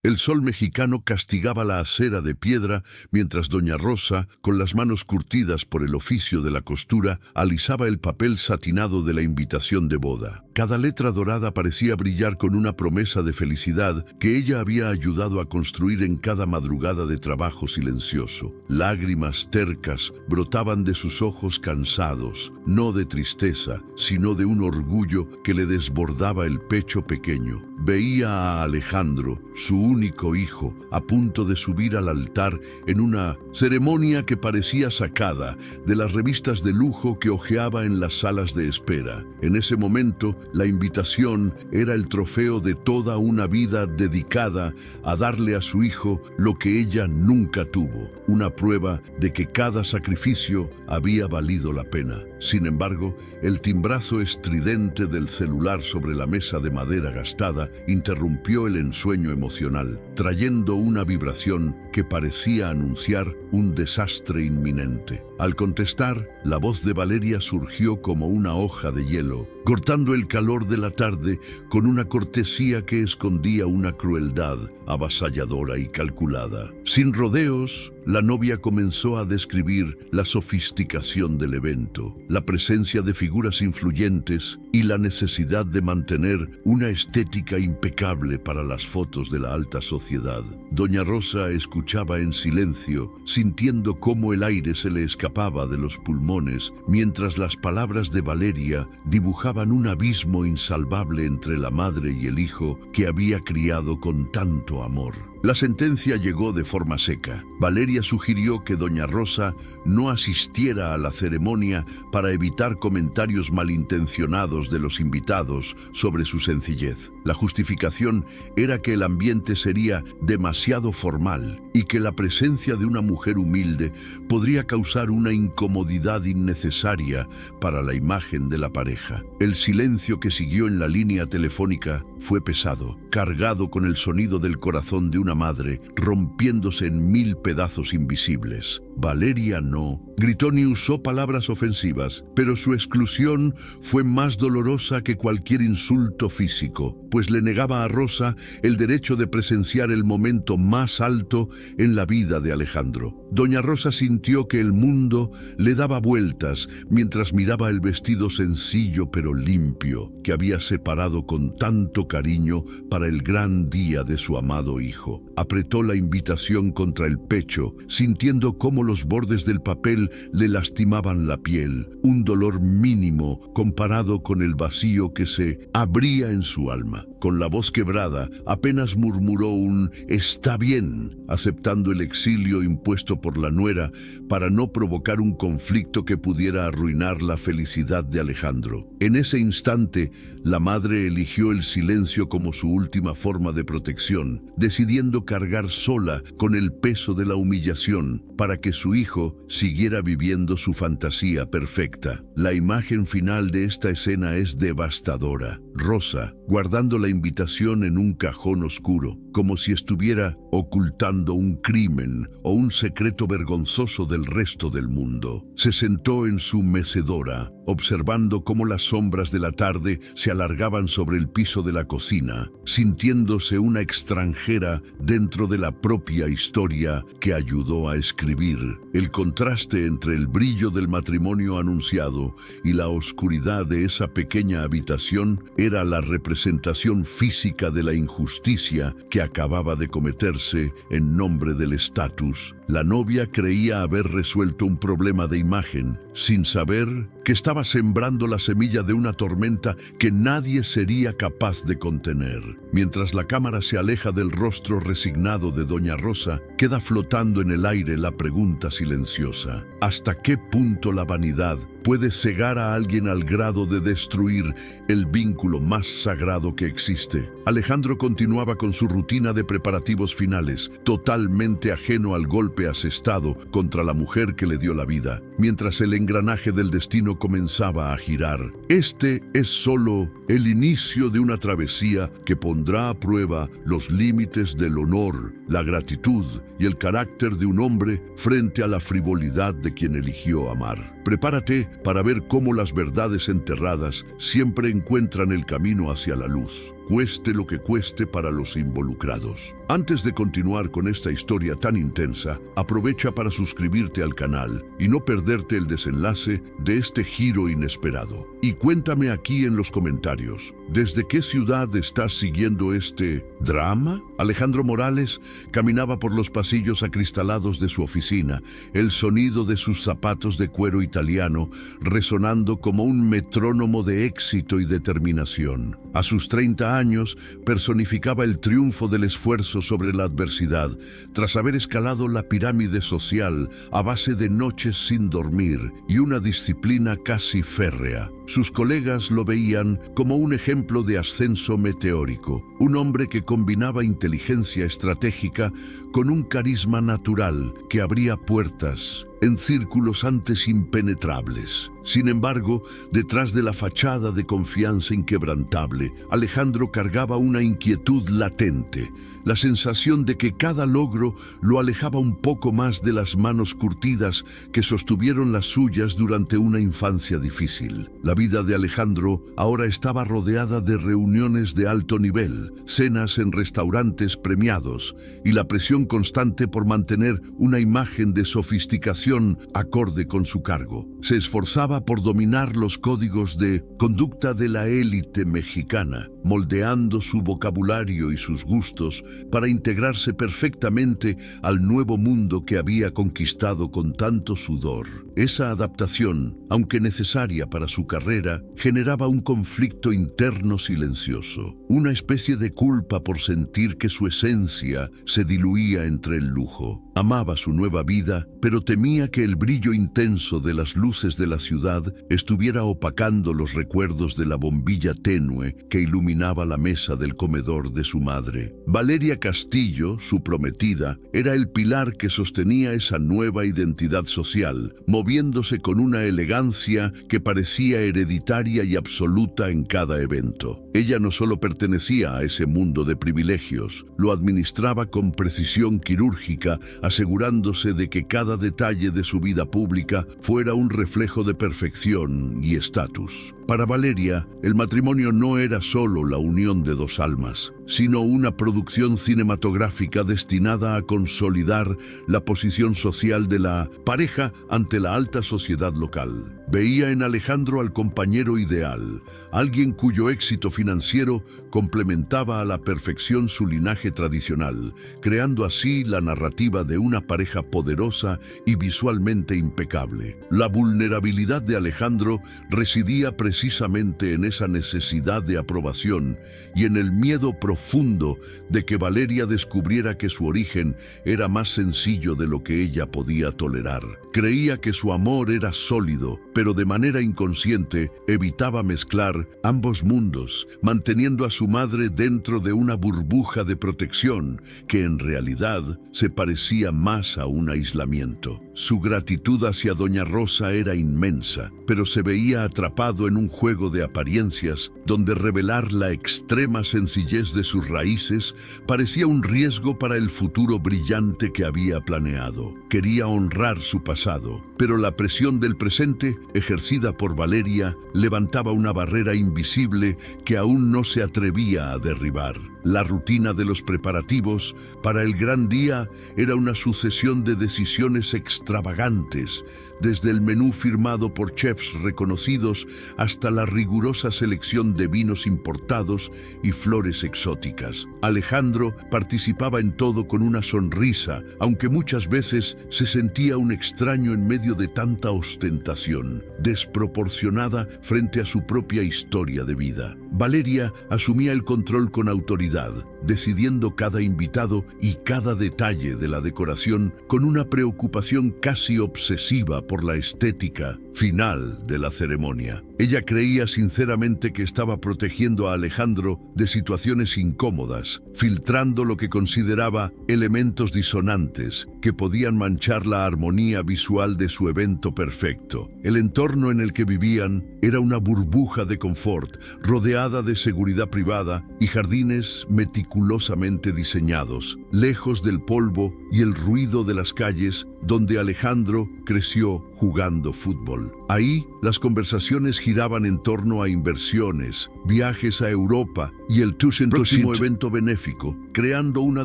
El sol mexicano castigaba la acera de piedra mientras doña Rosa, con las manos curtidas por el oficio de la costura, alisaba el papel satinado de la invitación de boda. Cada letra dorada parecía brillar con una promesa de felicidad que ella había ayudado a construir en cada madrugada de trabajo silencioso. Lágrimas tercas brotaban de sus ojos cansados, no de tristeza, sino de un orgullo que le desbordaba el pecho pequeño. Veía a Alejandro, su único hijo, a punto de subir al altar en una ceremonia que parecía sacada de las revistas de lujo que hojeaba en las salas de espera. En ese momento, la invitación era el trofeo de toda una vida dedicada a darle a su hijo lo que ella nunca tuvo, una prueba de que cada sacrificio había valido la pena. Sin embargo, el timbrazo estridente del celular sobre la mesa de madera gastada interrumpió el ensueño emocional, trayendo una vibración que parecía anunciar un desastre inminente. Al contestar, la voz de Valeria surgió como una hoja de hielo, cortando el calor de la tarde con una cortesía que escondía una crueldad avasalladora y calculada. Sin rodeos, la novia comenzó a describir la sofisticación del evento, la presencia de figuras influyentes y la necesidad de mantener una estética impecable para las fotos de la alta sociedad. Doña Rosa escuchaba en silencio, sintiendo cómo el aire se le escapaba de los pulmones, mientras las palabras de Valeria dibujaban un abismo insalvable entre la madre y el hijo que había criado con tanto amor. La sentencia llegó de forma seca. Valeria sugirió que doña Rosa no asistiera a la ceremonia para evitar comentarios malintencionados de los invitados sobre su sencillez. La justificación era que el ambiente sería demasiado formal y que la presencia de una mujer humilde podría causar una incomodidad innecesaria para la imagen de la pareja. El silencio que siguió en la línea telefónica fue pesado, cargado con el sonido del corazón de una madre rompiéndose en 1000 pedazos invisibles. Valeria no gritó ni usó palabras ofensivas, pero su exclusión fue más dolorosa que cualquier insulto físico, pues le negaba a Rosa el derecho de presenciar el momento más alto en la vida de Alejandro. Doña Rosa sintió que el mundo le daba vueltas mientras miraba el vestido sencillo pero limpio que había separado con tanto cariño para el gran día de su amado hijo. Apretó la invitación contra el pecho, sintiendo cómo los bordes del papel le lastimaban la piel, un dolor mínimo comparado con el vacío que se abría en su alma. Con la voz quebrada, apenas murmuró un «está bien», aceptando el exilio impuesto por la nuera para no provocar un conflicto que pudiera arruinar la felicidad de Alejandro. En ese instante, la madre eligió el silencio como su última forma de protección, decidiendo cargar sola con el peso de la humillación para que su hijo siguiera viviendo su fantasía perfecta. La imagen final de esta escena es devastadora. Rosa, guardando la invitación en un cajón oscuro, como si estuviera ocultando un crimen o un secreto vergonzoso del resto del mundo. Se sentó en su mecedora, observando cómo las sombras de la tarde se alargaban sobre el piso de la cocina, sintiéndose una extranjera dentro de la propia historia que ayudó a escribir. El contraste entre el brillo del matrimonio anunciado y la oscuridad de esa pequeña habitación era la representación física de la injusticia que acababa de cometerse en nombre del estatus. La novia creía haber resuelto un problema de imagen, sin saber que estaba sembrando la semilla de una tormenta que nadie sería capaz de contener. Mientras la cámara se aleja del rostro resignado de doña Rosa, queda flotando en el aire la pregunta silenciosa: ¿hasta qué punto la vanidad puede cegar a alguien al grado de destruir el vínculo más sagrado que existe? Alejandro continuaba con su rutina de preparativos finales, totalmente ajeno al golpe asestado contra la mujer que le dio la vida, mientras el engranaje del destino comenzaba a girar. Este es solo el inicio de una travesía que pondrá a prueba los límites del honor, la gratitud y el carácter de un hombre frente a la frivolidad de quien eligió amar. Prepárate para ver cómo las verdades enterradas siempre encuentran el camino hacia la luz. cueste lo que cueste para los involucrados. Antes de continuar con esta historia tan intensa, aprovecha para suscribirte al canal y no perderte el desenlace de este giro inesperado. Y cuéntame aquí en los comentarios, ¿desde qué ciudad estás siguiendo este drama? Alejandro Morales caminaba por los pasillos acristalados de su oficina, el sonido de sus zapatos de cuero italiano resonando como un metrónomo de éxito y determinación. A sus 30 años personificaba el triunfo del esfuerzo sobre la adversidad, tras haber escalado la pirámide social a base de noches sin dormir y una disciplina casi férrea. Sus colegas lo veían como un ejemplo de ascenso meteórico, un hombre que combinaba inteligencia estratégica con un carisma natural que abría puertas en círculos antes impenetrables. Sin embargo, detrás de la fachada de confianza inquebrantable, Alejandro cargaba una inquietud latente, la sensación de que cada logro lo alejaba un poco más de las manos curtidas que sostuvieron las suyas durante una infancia difícil. La vida de Alejandro ahora estaba rodeada de reuniones de alto nivel, cenas en restaurantes premiados y la presión constante por mantener una imagen de sofisticación acorde con su cargo. Se esforzaba por dominar los códigos de conducta de la élite mexicana, moldeando su vocabulario y sus gustos para integrarse perfectamente al nuevo mundo que había conquistado con tanto sudor. Esa adaptación, aunque necesaria para su carrera, generaba un conflicto interno silencioso, una especie de culpa por sentir que su esencia se diluía entre el lujo. Amaba su nueva vida, pero temía que el brillo intenso de las luces de la ciudad estuviera opacando los recuerdos de la bombilla tenue que iluminaba la mesa del comedor de su madre. Valeria Castillo, su prometida, era el pilar que sostenía esa nueva identidad social, moviéndose con una elegancia que parecía hereditaria y absoluta en cada evento. Ella no solo pertenecía a ese mundo de privilegios, lo administraba con precisión quirúrgica, asegurándose de que cada detalle de su vida pública fuera un reflejo de perfección y estatus. Para Valeria, el matrimonio no era solo la unión de dos almas, sino una producción cinematográfica destinada a consolidar la posición social de la pareja ante la alta sociedad local. Veía en Alejandro al compañero ideal, alguien cuyo éxito financiero complementaba a la perfección su linaje tradicional, creando así la narrativa de una pareja poderosa y visualmente impecable. La vulnerabilidad de Alejandro residía precisamente en esa necesidad de aprobación y en el miedo profundo de que Valeria descubriera que su origen era más sencillo de lo que ella podía tolerar. Creía que su amor era sólido, pero de manera inconsciente evitaba mezclar ambos mundos, manteniendo a su madre dentro de una burbuja de protección que en realidad se parecía más a un aislamiento. Su gratitud hacia Doña Rosa era inmensa, pero se veía atrapado en un juego de apariencias donde revelar la extrema sencillez de sus raíces parecía un riesgo para el futuro brillante que había planeado. Quería honrar su pasado, pero la presión del presente, ejercida por Valeria, levantaba una barrera invisible que aún no se atrevía a derribar. La rutina de los preparativos para el gran día era una sucesión de decisiones extravagantes, desde el menú firmado por chefs reconocidos hasta la rigurosa selección de vinos importados y flores exóticas. Alejandro participaba en todo con una sonrisa, aunque muchas veces se sentía un extraño en medio de tanta ostentación, desproporcionada frente a su propia historia de vida. Valeria asumía el control con autoridad, decidiendo cada invitado y cada detalle de la decoración con una preocupación casi obsesiva por la estética final de la ceremonia. Ella creía sinceramente que estaba protegiendo a Alejandro de situaciones incómodas, filtrando lo que consideraba elementos disonantes que podían manchar la armonía visual de su evento perfecto. El entorno en el que vivían era una burbuja de confort, rodeada de seguridad privada y jardines meticulosos meticulosamente diseñados, lejos del polvo y el ruido de las calles donde Alejandro creció jugando fútbol. Ahí, las conversaciones giraban en torno a inversiones, viajes a Europa y el próximo evento benéfico, creando una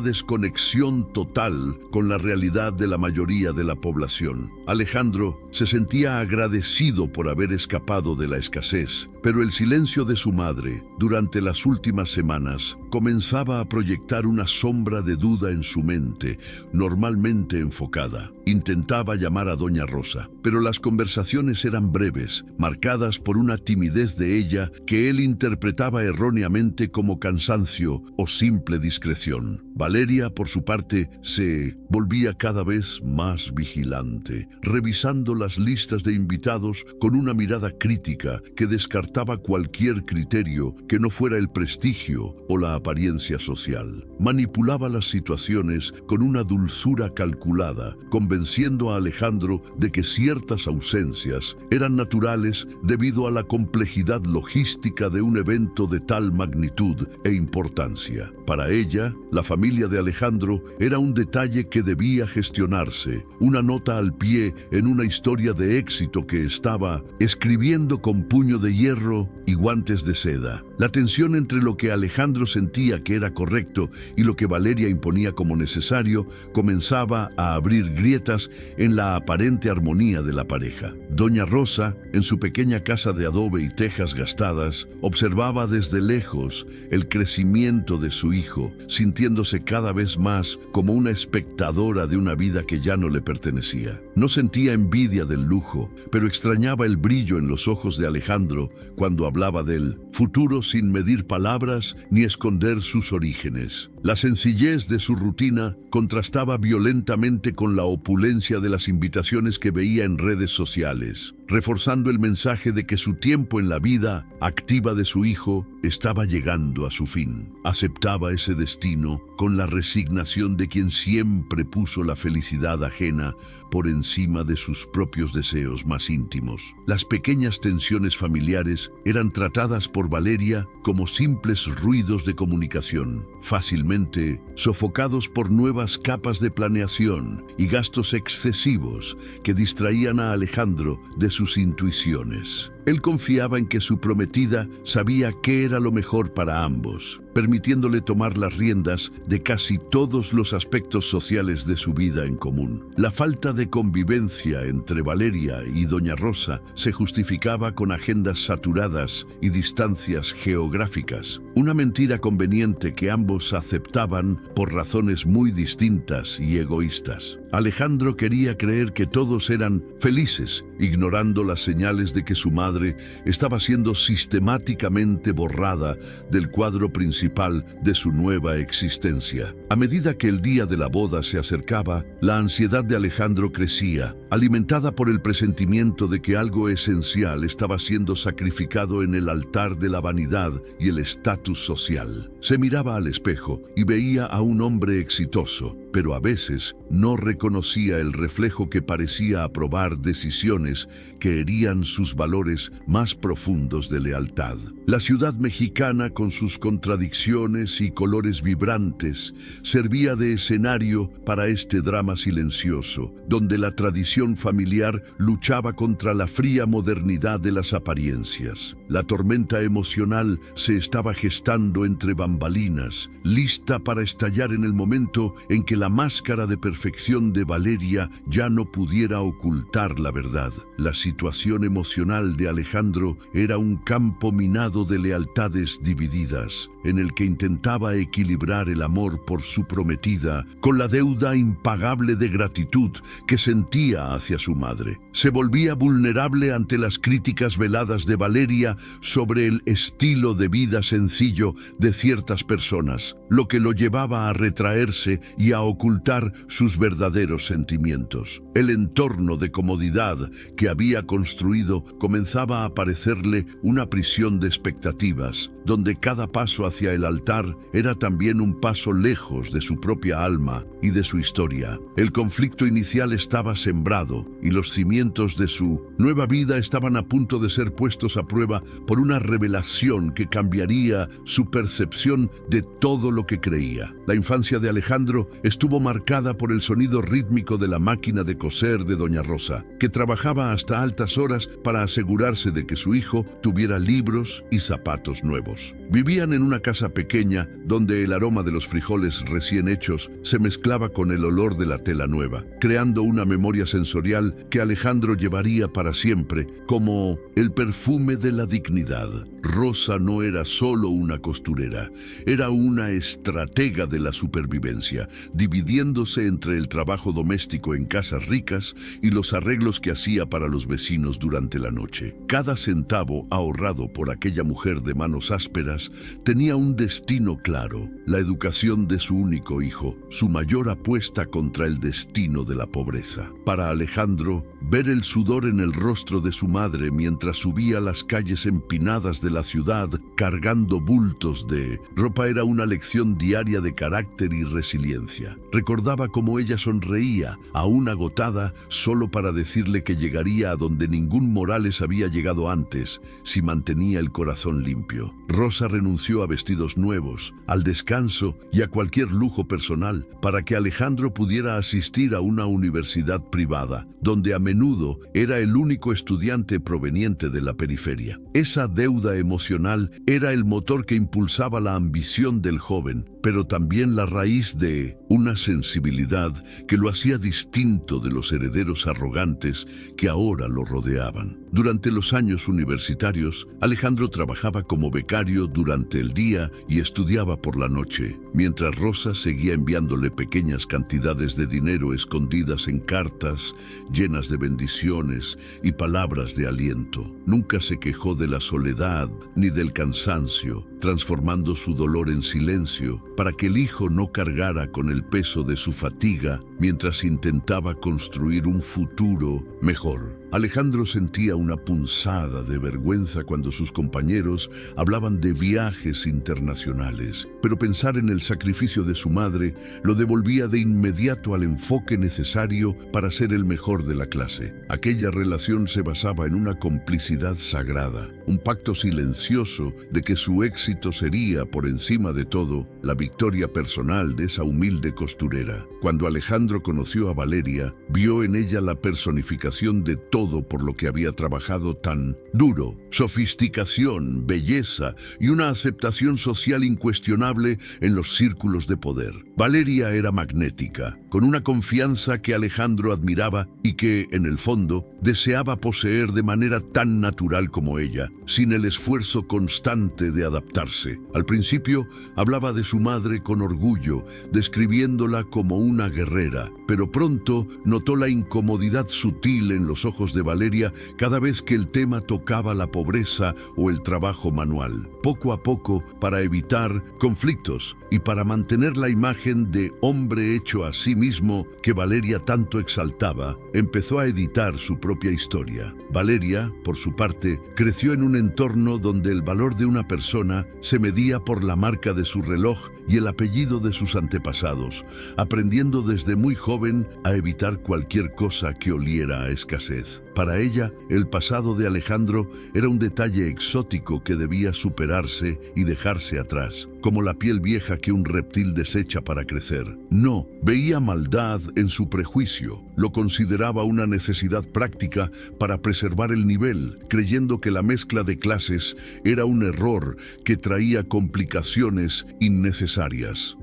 desconexión total con la realidad de la mayoría de la población. Alejandro se sentía agradecido por haber escapado de la escasez, pero el silencio de su madre, durante las últimas semanas, comenzaba a proyectar una sombra de duda en su mente, normalmente enfocada. Intentaba llamar a doña Rosa, pero las conversaciones eran breves, marcadas por una timidez de ella que él interpretaba erróneamente como cansancio o simple discreción. Valeria, por su parte, se volvía cada vez más vigilante, revisando las listas de invitados con una mirada crítica que descartaba cualquier criterio que no fuera el prestigio o la apariencia social. Manipulaba las situaciones con una dulzura calculada, convenciendo a Alejandro de que ciertas ausencias eran naturales debido a la complejidad logística de un evento de tal magnitud e importancia. Para ella, la familia de Alejandro era un detalle que debía gestionarse, una nota al pie en una historia de éxito que estaba escribiendo con puño de hierro y guantes de seda. La tensión entre lo que Alejandro sentía que era correcto y lo que Valeria imponía como necesario comenzaba a abrir grietas en la aparente armonía de la pareja. Doña Rosa, en su pequeña casa de adobe y tejas gastadas, observaba desde lejos el crecimiento de su hijo, sintiéndose cada vez más como una espectadora de una vida que ya no le pertenecía. No sentía envidia del lujo, pero extrañaba el brillo en los ojos de Alejandro cuando hablaba del futuro sin medir palabras ni esconder sus orígenes. La sencillez de su rutina contrastaba violentamente con la opulencia de las invitaciones que veía en redes sociales, reforzando el mensaje de que su tiempo en la vida activa de su hijo estaba llegando a su fin. Aceptaba ese destino con la resignación de quien siempre puso la felicidad ajena por encima de sus propios deseos más íntimos. Las pequeñas tensiones familiares eran tratadas por Valeria como simples ruidos de comunicación, fácilmente sofocados por nuevas capas de planeación y gastos excesivos que distraían a Alejandro de sus intuiciones. Él confiaba en que su prometida sabía qué era lo mejor para ambos, permitiéndole tomar las riendas de casi todos los aspectos sociales de su vida en común. La falta de convivencia entre Valeria y doña Rosa se justificaba con agendas saturadas y distancias geográficas, una mentira conveniente que ambos aceptaban por razones muy distintas y egoístas. Alejandro quería creer que todos eran felices, ignorando las señales de que su madre estaba siendo sistemáticamente borrada del cuadro principal de su nueva existencia. A medida que el día de la boda se acercaba, la ansiedad de Alejandro crecía, alimentada por el presentimiento de que algo esencial estaba siendo sacrificado en el altar de la vanidad y el estatus social. Se miraba al espejo y veía a un hombre exitoso, pero a veces no reconocía el reflejo que parecía aprobar decisiones que herían sus valores más profundos de lealtad. La ciudad mexicana, con sus contradicciones y colores vibrantes, servía de escenario para este drama silencioso, donde la tradición familiar luchaba contra la fría modernidad de las apariencias. La tormenta emocional se estaba gestando entre bambalinas, lista para estallar en el momento en que la máscara de perfección de Valeria ya no pudiera ocultar la verdad. La situación emocional de Alejandro era un campo minado de lealtades divididas, en el que intentaba equilibrar el amor por su prometida con la deuda impagable de gratitud que sentía hacia su madre. Se volvía vulnerable ante las críticas veladas de Valeria sobre el estilo de vida sencillo de ciertas personas, lo que lo llevaba a retraerse y a ocultar sus verdaderos sentimientos. El entorno de comodidad que había construido comenzaba a parecerle una prisión de expectativas, donde cada paso hacia el altar era también un paso lejos de su propia alma y de su historia. El conflicto inicial estaba sembrado y los cimientos de su nueva vida estaban a punto de ser puestos a prueba por una revelación que cambiaría su percepción de todo lo que creía. La infancia de Alejandro estuvo marcada por el sonido rítmico de la máquina de coser de doña Rosa, que trabajaba hasta altas horas para asegurarse de que su hijo tuviera libros y zapatos nuevos. Vivían en una casa pequeña donde el aroma de los frijoles recién hechos se mezclaba con el olor de la tela nueva, creando una memoria sensorial que Alejandro llevaría para siempre como el perfume de la dignidad. Rosa no era solo una costurera, era una estratega de la supervivencia, dividiéndose entre el trabajo doméstico en casas ricas y los arreglos que hacía para los vecinos durante la noche. Cada centavo ahorrado por aquella mujer de manos ásperas tenía un destino claro: la educación de su único hijo, su mayor apuesta contra el destino de la pobreza. Para Alejandro, ver el sudor en el rostro de su madre mientras subía las calles empinadas de la ciudad cargando bultos de ropa era una lección diaria de carácter y resiliencia. Recordaba cómo ella sonreía, aún agotada, solo para decirle que llegaría a donde ningún Morales había llegado antes, si mantenía el corazón limpio. Rosa renunció a vestidos nuevos, al descanso y a cualquier lujo personal para que Alejandro pudiera asistir a una universidad privada, donde a menudo era el único estudiante proveniente de la periferia. Esa deuda emocional era el motor que impulsaba la ambición del joven, pero también la raíz de una sensibilidad que lo hacía distinto de los herederos arrogantes que ahora lo rodeaban. Durante los años universitarios, Alejandro trabajaba como becario durante el día y estudiaba por la noche, mientras Rosa seguía enviándole pequeñas cantidades de dinero escondidas en cartas llenas de bendiciones y palabras de aliento. Nunca se quejó de la soledad ni del cansancio, transformando su dolor en silencio para que el hijo no cargara con el peso de su fatiga mientras intentaba construir un futuro mejor. Alejandro sentía una punzada de vergüenza cuando sus compañeros hablaban de viajes internacionales, pero pensar en el sacrificio de su madre lo devolvía de inmediato al enfoque necesario para ser el mejor de la clase. Aquella relación se basaba en una complicidad sagrada, un pacto silencioso de que su éxito sería, por encima de todo, la victoria personal de esa humilde costurera. Cuando Alejandro conoció a Valeria, vio en ella la personificación de todo por lo que había trabajado tan duro: sofisticación, belleza y una aceptación social incuestionable en los círculos de poder. Valeria era magnética, con una confianza que Alejandro admiraba y que, en el fondo, deseaba poseer de manera tan natural como ella, sin el esfuerzo constante de adaptarse. Al principio, hablaba de su madre con orgullo, describiéndola como una guerrera, pero pronto notó la incomodidad sutil en los ojos de Valeria cada vez que el tema tocaba la pobreza o el trabajo manual. Poco a poco, para evitar conflictos y para mantener la imagen de hombre hecho a sí mismo que Valeria tanto exaltaba, empezó a editar su propia historia. Valeria, por su parte, creció en un entorno donde el valor de una persona se medía por la marca de su reloj y el apellido de sus antepasados, aprendiendo desde muy joven a evitar cualquier cosa que oliera a escasez. Para ella, el pasado de Alejandro era un detalle exótico que debía superarse y dejarse atrás, como la piel vieja que un reptil desecha para crecer. No, veía maldad en su prejuicio, lo consideraba una necesidad práctica para preservar el nivel, creyendo que la mezcla de clases era un error que traía complicaciones innecesarias.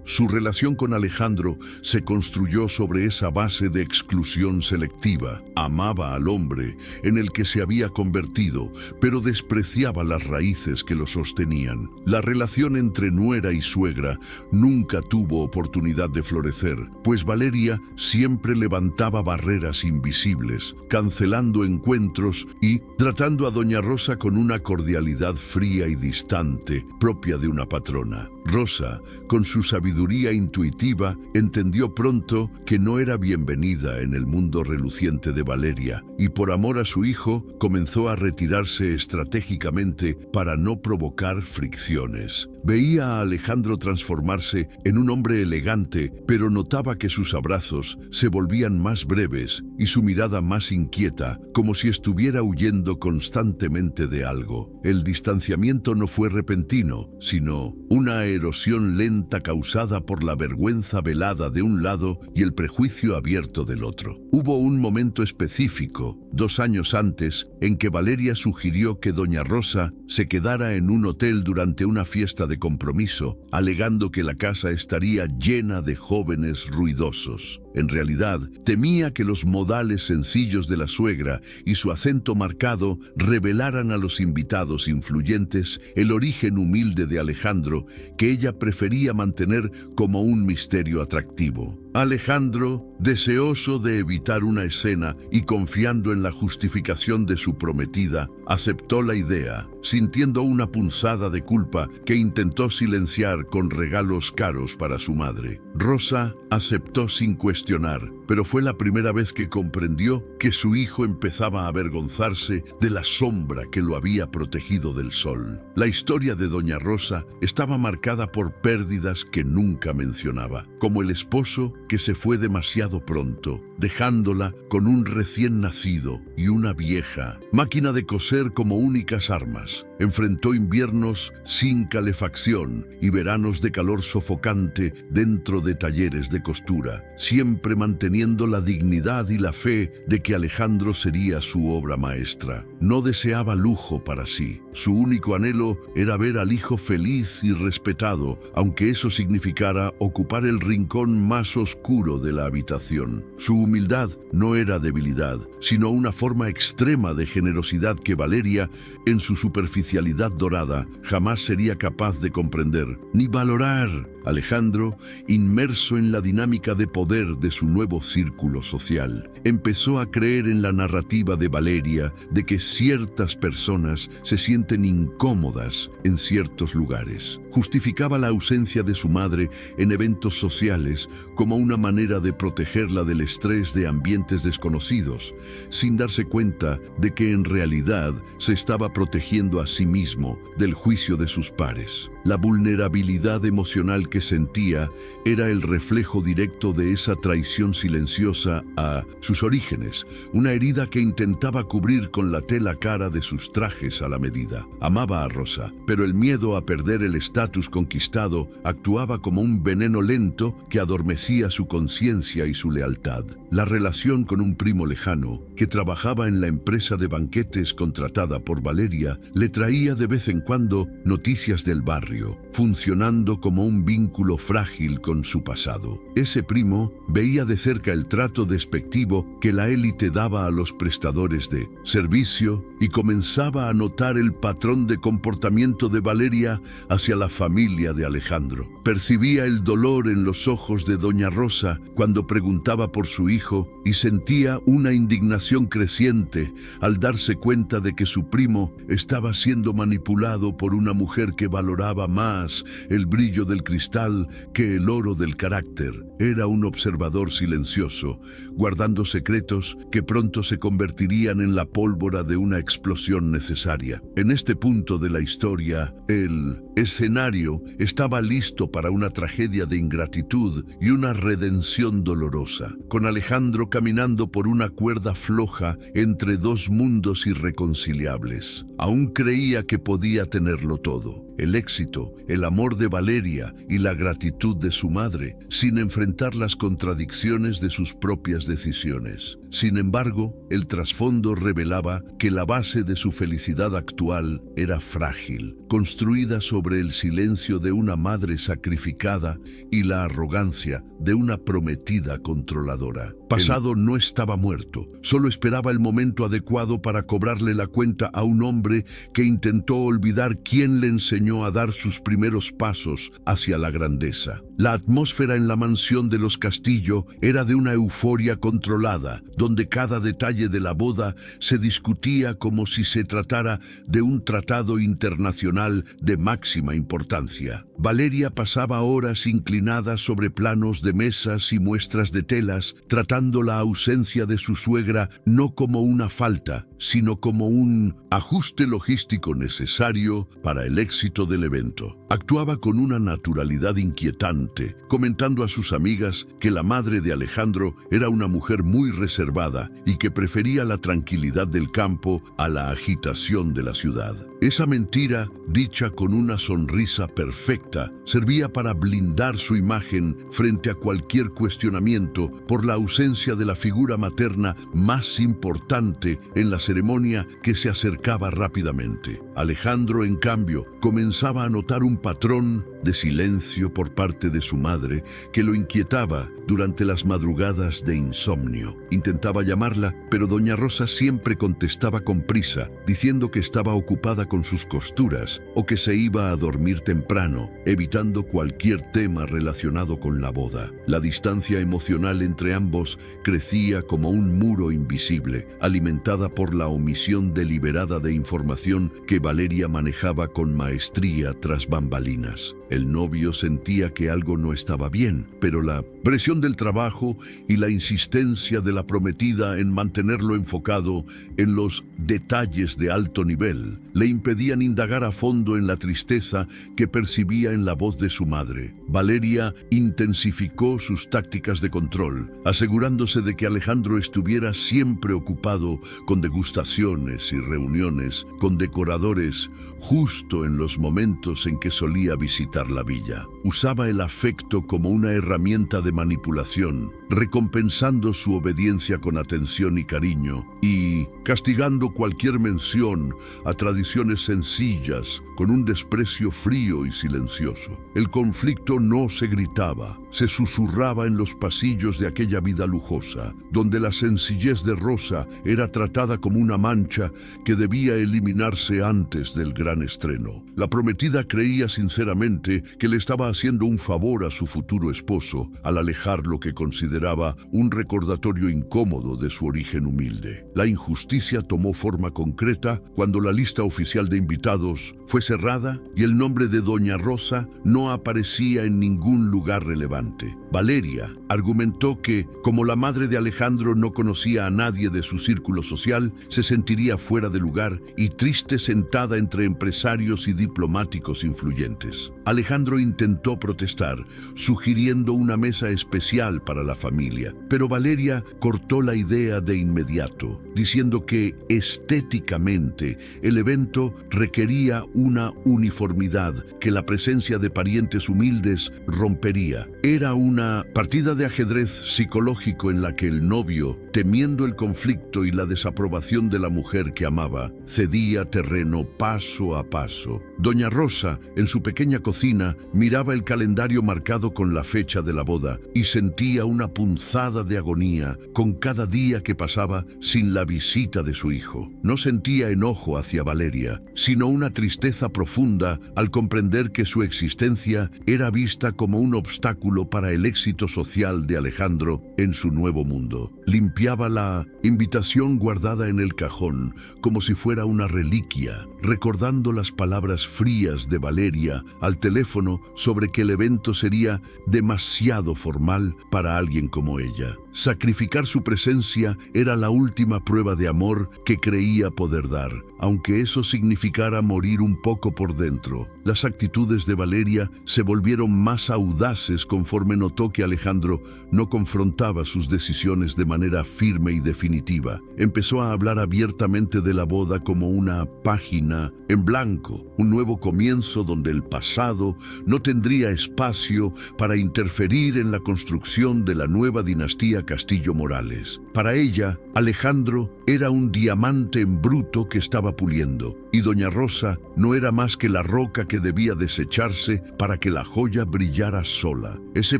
Su relación con Alejandro se construyó sobre esa base de exclusión selectiva. Amaba al hombre en el que se había convertido, pero despreciaba las raíces que lo sostenían. La relación entre nuera y suegra nunca tuvo oportunidad de florecer, pues Valeria siempre levantaba barreras invisibles, cancelando encuentros y tratando a doña Rosa con una cordialidad fría y distante, propia de una patrona. Rosa, con su sabiduría intuitiva, entendió pronto que no era bienvenida en el mundo reluciente de Valeria y por amor a su hijo comenzó a retirarse estratégicamente para no provocar fricciones. Veía a Alejandro transformarse en un hombre elegante, pero notaba que sus abrazos se volvían más breves y su mirada más inquieta, como si estuviera huyendo constantemente de algo. El distanciamiento no fue repentino, sino una erosión lenta causada por la vergüenza velada de un lado y el prejuicio abierto del otro. Hubo un momento específico, 2 años antes, en que Valeria sugirió que doña Rosa se quedara en un hotel durante una fiesta de compromiso, alegando que la casa estaría llena de jóvenes ruidosos. En realidad, temía que los modales sencillos de la suegra y su acento marcado revelaran a los invitados influyentes el origen humilde de Alejandro, que ella prefería mantener como un misterio atractivo. Alejandro, deseoso de evitar una escena y confiando en la justificación de su prometida, aceptó la idea, sintiendo una punzada de culpa que intentó silenciar con regalos caros para su madre. Rosa aceptó sin cuestionar, pero fue la primera vez que comprendió que su hijo empezaba a avergonzarse de la sombra que lo había protegido del sol. La historia de doña Rosa estaba marcada por pérdidas que nunca mencionaba, como el esposo que se fue demasiado pronto, dejándola con un recién nacido y una vieja máquina de coser como únicas armas. Enfrentó inviernos sin calefacción y veranos de calor sofocante dentro de talleres de costura, siempre manteniendo la dignidad y la fe de que Alejandro sería su obra maestra. No deseaba lujo para sí. Su único anhelo era ver al hijo feliz y respetado, aunque eso significara ocupar el rincón más oscuro de la habitación. Su humildad no era debilidad, sino una forma extrema de generosidad que Valeria, en su superficialidad dorada, jamás sería capaz de comprender ni valorar. Alejandro, inmerso en la dinámica de poder de su nuevo círculo social, empezó a creer en la narrativa de Valeria de que ciertas personas se sienten incómodas en ciertos lugares. Justificaba la ausencia de su madre en eventos sociales como una manera de protegerla del estrés de ambientes desconocidos, sin darse cuenta de que en realidad se estaba protegiendo a sí mismo del juicio de sus pares. La vulnerabilidad emocional que sentía era el reflejo directo de esa traición silenciosa a sus orígenes, una herida que intentaba cubrir con la tela cara de sus trajes a la medida. Amaba a Rosa, pero el miedo a perder el estatus conquistado actuaba como un veneno lento que adormecía su conciencia y su lealtad. La relación con un primo lejano, que trabajaba en la empresa de banquetes contratada por Valeria, le traía de vez en cuando noticias del barrio, funcionando como un vínculo frágil con su pasado. Ese primo veía de cerca el trato despectivo que la élite daba a los prestadores de servicio y comenzaba a notar el patrón de comportamiento de Valeria hacia la familia de Alejandro. Percibía el dolor en los ojos de doña Rosa cuando preguntaba por su hijo y sentía una indignación creciente al darse cuenta de que su primo estaba siendo manipulado por una mujer que valoraba más el brillo del cristal que el oro del carácter. Era un observador silencioso, guardando secretos que pronto se convertirían en la pólvora de una explosión necesaria. En este punto de la historia, el escenario estaba listo para una tragedia de ingratitud y una redención dolorosa, con Alejandro caminando por una cuerda floja entre dos mundos irreconciliables. Aún creía que podía tenerlo todo: el éxito, el amor de Valeria y la gratitud de su madre, sin enfrentar las contradicciones de sus propias decisiones. Sin embargo, el trasfondo revelaba que la base de su felicidad actual era frágil, construida sobre el silencio de una madre sacrificada y la arrogancia de una prometida controladora. Pasado no estaba muerto, solo esperaba el momento adecuado para cobrarle la cuenta a un hombre que intentó olvidar quién le enseñó a dar sus primeros pasos hacia la grandeza. La atmósfera en la mansión de los Castillo era de una euforia controlada, donde cada detalle de la boda se discutía como si se tratara de un tratado internacional de máxima importancia. Valeria pasaba horas inclinada sobre planos de mesas y muestras de telas, tratando la ausencia de su suegra no como una falta, sino como un ajuste logístico necesario para el éxito del evento. Actuaba con una naturalidad inquietante, comentando a sus amigas que la madre de Alejandro era una mujer muy reservada y que prefería la tranquilidad del campo a la agitación de la ciudad. Esa mentira, dicha con una sonrisa perfecta, servía para blindar su imagen frente a cualquier cuestionamiento por la ausencia de la figura materna más importante en la ceremonia que se acercaba rápidamente. Alejandro, en cambio, comenzaba a notar un patrón de silencio por parte de su madre que lo inquietaba durante las madrugadas de insomnio. Intentaba llamarla, pero doña Rosa siempre contestaba con prisa, diciendo que estaba ocupada con sus costuras o que se iba a dormir temprano, evitando cualquier tema relacionado con la boda. La distancia emocional entre ambos crecía como un muro invisible, alimentada por la omisión deliberada de información que Valeria manejaba con maestría tras bambalinas. El novio sentía que algo no estaba bien, pero la presión del trabajo y la insistencia de la prometida en mantenerlo enfocado en los detalles de alto nivel le impedían indagar a fondo en la tristeza que percibía en la voz de su madre. Valeria intensificó sus tácticas de control, asegurándose de que Alejandro estuviera siempre ocupado con degustaciones y reuniones con decoradores justo en los momentos en que solía visitar la villa. Usaba el afecto como una herramienta de manipulación, recompensando su obediencia con atención y cariño y castigando cualquier mención a tradiciones sencillas con un desprecio frío y silencioso. El conflicto no se gritaba, se susurraba en los pasillos de aquella vida lujosa, donde la sencillez de Rosa era tratada como una mancha que debía eliminarse antes del gran estreno. La prometida creía sinceramente que le estaba haciendo un favor a su futuro esposo al alejar lo que consideraba un recordatorio incómodo de su origen humilde. La injusticia tomó forma concreta cuando la lista oficial de invitados fue cerrada y el nombre de doña Rosa no aparecía en ningún lugar relevante. Valeria argumentó que, como la madre de Alejandro no conocía a nadie de su círculo social, se sentiría fuera de lugar y triste sentada entre empresarios y diplomáticos influyentes. Alejandro intentó protestar, sugiriendo una mesa especial para la familia, pero Valeria cortó la idea de inmediato, diciendo que estéticamente el evento requería una uniformidad que la presencia de parientes humildes rompería. Era una partida de ajedrez psicológico en la que el novio, temiendo el conflicto y la desaprobación de la mujer que amaba, cedía terreno paso a paso. Doña Rosa, en su pequeña cocina, miraba el calendario marcado con la fecha de la boda y sentía una punzada de agonía con cada día que pasaba sin la visita de su hijo. No sentía enojo hacia Valeria, sino una tristeza profunda al comprender que su existencia era vista como un obstáculo para el éxito social de Alejandro en su nuevo mundo. Limpiaba la invitación guardada en el cajón como si fuera una reliquia, recordando las palabras frías de Valeria al teléfono sobre que el evento sería demasiado formal para alguien como ella. Sacrificar su presencia era la última prueba de amor que creía poder dar, aunque eso significara morir un poco por dentro. Las actitudes de Valeria se volvieron más audaces conforme notó que Alejandro no confrontaba sus decisiones de manera firme y definitiva. Empezó a hablar abiertamente de la boda como una página en blanco, un nuevo comienzo donde el pasado no tendría espacio para interferir en la construcción de la nueva dinastía Castillo Morales. Para ella, Alejandro era un diamante en bruto que estaba puliendo, y doña Rosa no era más que la roca que debía desecharse para que la joya brillara sola. Ese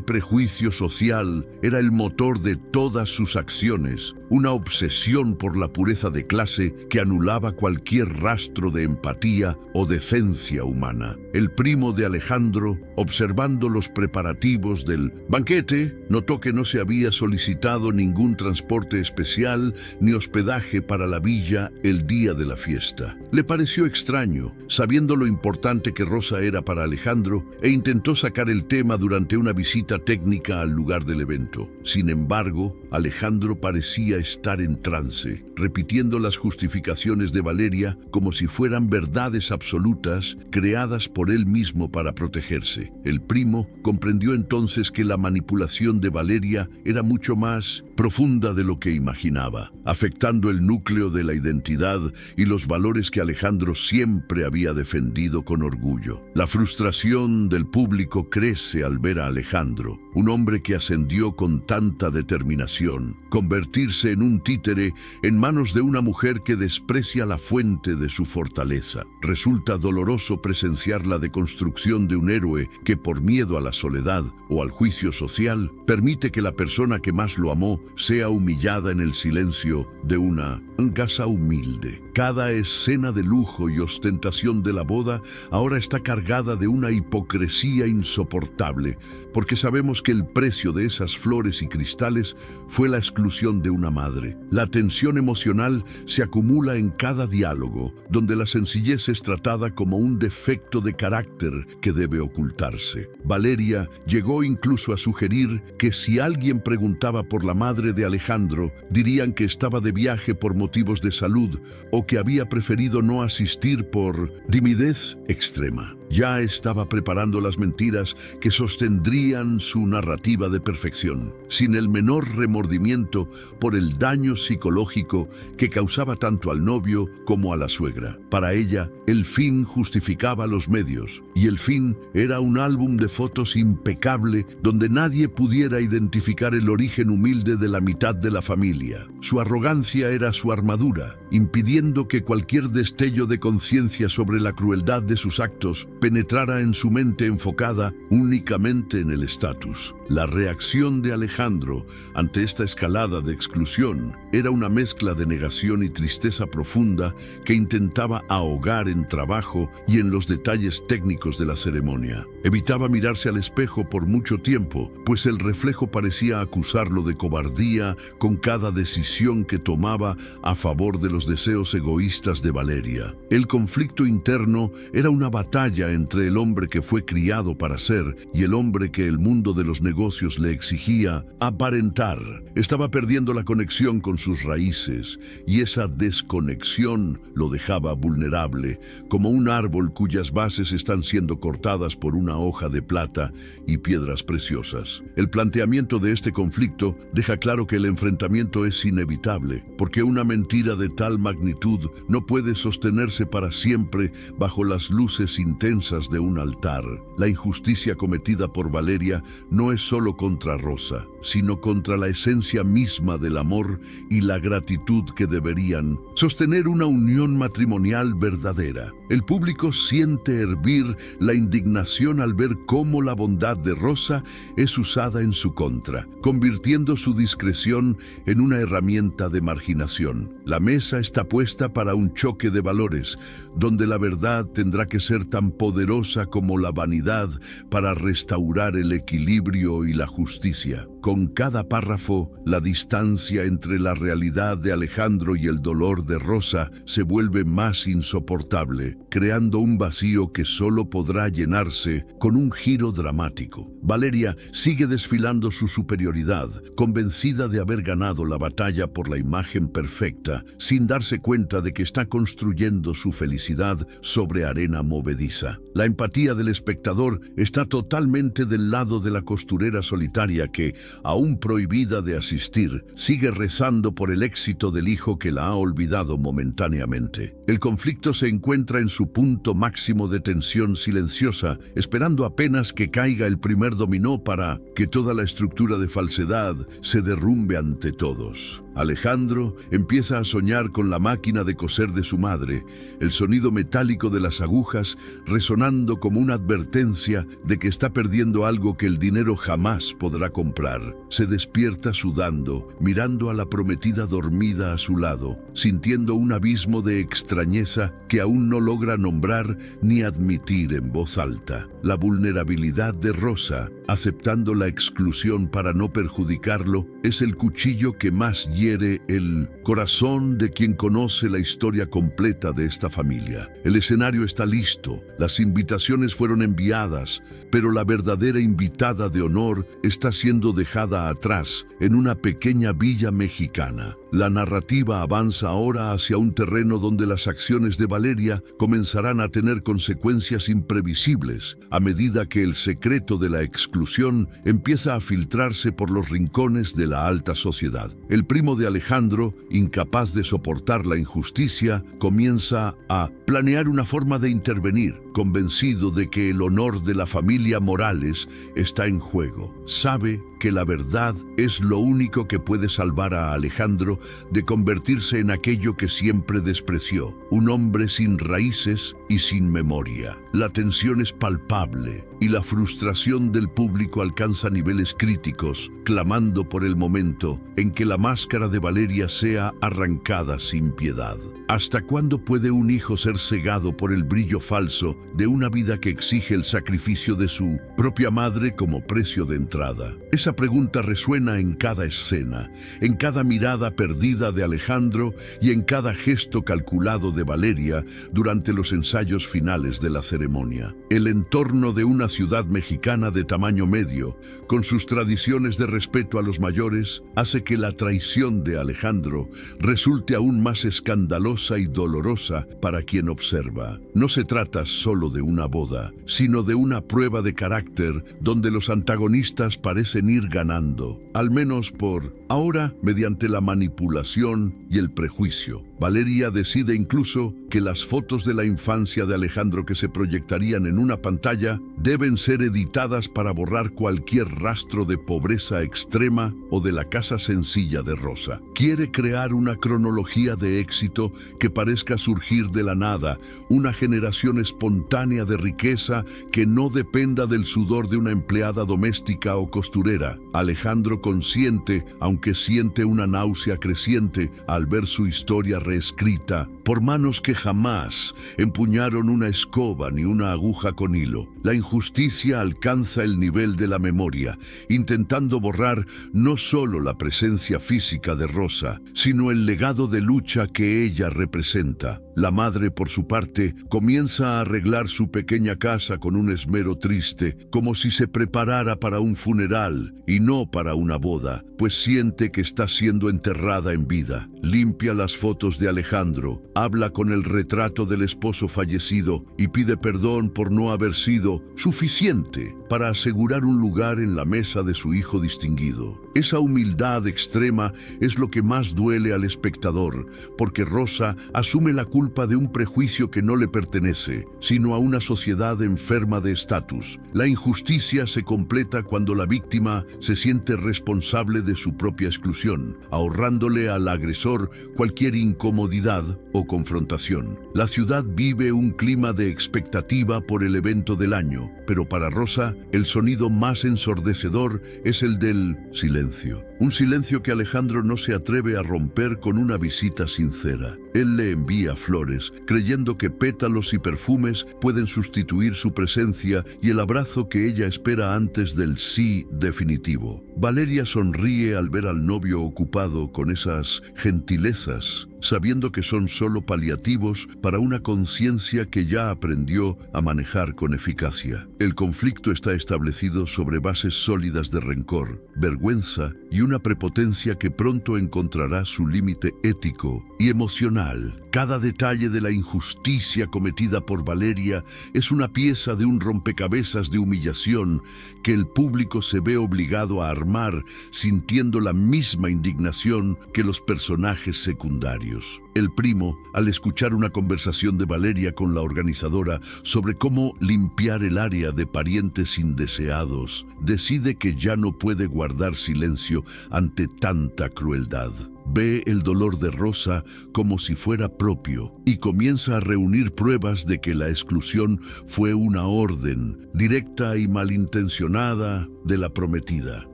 prejuicio social era el motor de todas sus acciones, una obsesión por la pureza de clase que anulaba cualquier rastro de empatía o decencia humana. El primo de Alejandro, observando los preparativos del banquete, notó que no se había solicitado solicitado ningún transporte especial ni hospedaje para la villa el día de la fiesta. Le pareció extraño, sabiendo lo importante que Rosa era para Alejandro, e intentó sacar el tema durante una visita técnica al lugar del evento. Sin embargo, Alejandro parecía estar en trance, repitiendo las justificaciones de Valeria como si fueran verdades absolutas creadas por él mismo para protegerse. El primo comprendió entonces que la manipulación de Valeria era mucho más profunda de lo que imaginaba, afectando el núcleo de la identidad y los valores que Alejandro siempre había defendido con orgullo. La frustración del público crece al ver a Alejandro, un hombre que ascendió con tanta determinación, convertirse en un títere en manos de una mujer que desprecia la fuente de su fortaleza. Resulta doloroso presenciar la deconstrucción de un héroe que, por miedo a la soledad o al juicio social, permite que la persona que más lo amó sea humillada en el silencio de una casa humilde. Cada escena de lujo y ostentación de la boda ahora está cargada de una hipocresía insoportable, porque sabemos que el precio de esas flores y cristales fue la exclusión de una madre. La tensión emocional se acumula en cada diálogo, donde la sencillez es tratada como un defecto de carácter que debe ocultarse. Valeria llegó incluso a sugerir que si alguien preguntaba por la madre de Alejandro, dirían que estaba de viaje por motivos de salud o que había preferido no asistir por timidez extrema. Ya estaba preparando las mentiras que sostendrían su narrativa de perfección, sin el menor remordimiento por el daño psicológico que causaba tanto al novio como a la suegra. Para ella, el fin justificaba los medios, y el fin era un álbum de fotos impecable donde nadie pudiera identificar el origen humilde de la mitad de la familia. Su arrogancia era su armadura, impidiendo que cualquier destello de conciencia sobre la crueldad de sus actos penetrara en su mente enfocada únicamente en el estatus. La reacción de Alejandro ante esta escalada de exclusión era una mezcla de negación y tristeza profunda que intentaba ahogar en trabajo y en los detalles técnicos de la ceremonia. Evitaba mirarse al espejo por mucho tiempo, pues el reflejo parecía acusarlo de cobardía con cada decisión que tomaba a favor de los deseos egoístas de Valeria. El conflicto interno era una batalla entre el hombre que fue criado para ser y el hombre que el mundo de los negocios le exigía aparentar. Estaba perdiendo la conexión con sus raíces, y esa desconexión lo dejaba vulnerable, como un árbol cuyas bases están siendo cortadas por una hoja de plata y piedras preciosas. El planteamiento de este conflicto deja claro que el enfrentamiento es inevitable, porque una mentira de tal magnitud no puede sostenerse para siempre bajo las luces intensas de un altar. La injusticia cometida por Valeria no es solo contra Rosa, sino contra la esencia misma del amor y la gratitud que deberían sostener una unión matrimonial verdadera. El público siente hervir la indignación al ver cómo la bondad de Rosa es usada en su contra, convirtiendo su discreción en una herramienta de marginación. La mesa está puesta para un choque de valores, donde la verdad tendrá que ser tan poderosa como la vanidad para restaurar el equilibrio y la justicia. Con cada párrafo, la distancia entre la realidad de Alejandro y el dolor de Rosa se vuelve más insoportable, creando un vacío que solo podrá llenarse con un giro dramático. Valeria sigue desfilando su superioridad, convencida de haber ganado la batalla por la imagen perfecta, sin darse cuenta de que está construyendo su felicidad sobre arena movediza. La empatía del espectador está totalmente del lado de la costurera solitaria que, aún prohibida de asistir, sigue rezando por el éxito del hijo que la ha olvidado momentáneamente. El conflicto se encuentra en su punto máximo de tensión silenciosa, esperando apenas que caiga el primer dominó para que toda la estructura de falsedad se derrumbe ante todos. Alejandro empieza a soñar con la máquina de coser de su madre, el sonido metálico de las agujas resonando como una advertencia de que está perdiendo algo que el dinero jamás podrá comprar. Se despierta sudando, mirando a la prometida dormida a su lado, sintiendo un abismo de extrañeza que aún no logra nombrar ni admitir en voz alta. La vulnerabilidad de Rosa, aceptando la exclusión para no perjudicarlo, es el cuchillo que más hiere el corazón de quien conoce la historia completa de esta familia. El escenario está listo, las invitaciones fueron enviadas, pero la verdadera invitada de honor está siendo dejada atrás en una pequeña villa mexicana. La narrativa avanza ahora hacia un terreno donde las acciones de Valeria comenzarán a tener consecuencias imprevisibles a medida que el secreto de la exclusión empieza a filtrarse por los rincones de la alta sociedad. El primo de Alejandro, incapaz de soportar la injusticia, comienza a planear una forma de intervenir, convencido de que el honor de la familia Morales está en juego. Sabe que la verdad es lo único que puede salvar a Alejandro de convertirse en aquello que siempre despreció, un hombre sin raíces y sin memoria. La tensión es palpable y la frustración del público alcanza niveles críticos, clamando por el momento en que la máscara de Valeria sea arrancada sin piedad. ¿Hasta cuándo puede un hijo ser cegado por el brillo falso de una vida que exige el sacrificio de su propia madre como precio de entrada? Esa pregunta resuena en cada escena, en cada mirada perdida de Alejandro y en cada gesto calculado de Valeria durante los ensayos finales de la ceremonia. El entorno de una ciudad mexicana de tamaño medio, con sus tradiciones de respeto a los mayores, hace que la traición de Alejandro resulte aún más escandalosa y dolorosa para quien observa. No se trata solo de una boda, sino de una prueba de carácter donde los antagonistas parecen ir ganando, al menos por ahora, mediante la manipulación y el prejuicio. Valeria decide incluso que las fotos de la infancia de Alejandro que se proyectarían en una pantalla deben ser editadas para borrar cualquier rastro de pobreza extrema o de la casa sencilla de Rosa. Quiere crear una cronología de éxito que parezca surgir de la nada, una generación espontánea de riqueza que no dependa del sudor de una empleada doméstica o costurera. Alejandro consciente, aunque siente una náusea creciente al ver su historia reescrita por manos que jamás empuñaron una escoba ni una aguja con hilo. La injusticia alcanza el nivel de la memoria, intentando borrar no solo la presencia física de Rosa, sino el legado de lucha que ella representa. La madre, por su parte, comienza a arreglar su pequeña casa con un esmero triste, como si se preparara para un funeral y no para una boda, pues siente que está siendo enterrada en vida. Limpia las fotos de Alejandro, habla con el retrato del esposo fallecido y pide perdón por no haber sido suficiente para asegurar un lugar en la mesa de su hijo distinguido. Esa humildad extrema es lo que más duele al espectador, porque Rosa asume la culpa de un prejuicio que no le pertenece, sino a una sociedad enferma de estatus. La injusticia se completa cuando la víctima se siente responsable de su propia exclusión, ahorrándole al agresor cualquier incomodidad o confrontación. La ciudad vive un clima de expectativa por el evento del año, pero para Rosa, el sonido más ensordecedor es el del silencio. Un silencio que Alejandro no se atreve a romper con una visita sincera. Él le envía flores, creyendo que pétalos y perfumes pueden sustituir su presencia y el abrazo que ella espera antes del sí definitivo. Valeria sonríe al ver al novio ocupado con esas gentilezas, sabiendo que son solo paliativos para una conciencia que ya aprendió a manejar con eficacia. El conflicto está establecido sobre bases sólidas de rencor, vergüenza y una prepotencia que pronto encontrará su límite ético y emocional. Cada detalle de la injusticia cometida por Valeria es una pieza de un rompecabezas de humillación que el público se ve obligado a armar, sintiendo la misma indignación que los personajes secundarios. El primo, al escuchar una conversación de Valeria con la organizadora sobre cómo limpiar el área de parientes indeseados, decide que ya no puede guardar silencio ante tanta crueldad. ve el dolor de Rosa como si fuera propio y comienza a reunir pruebas de que la exclusión fue una orden directa y malintencionada de la prometida.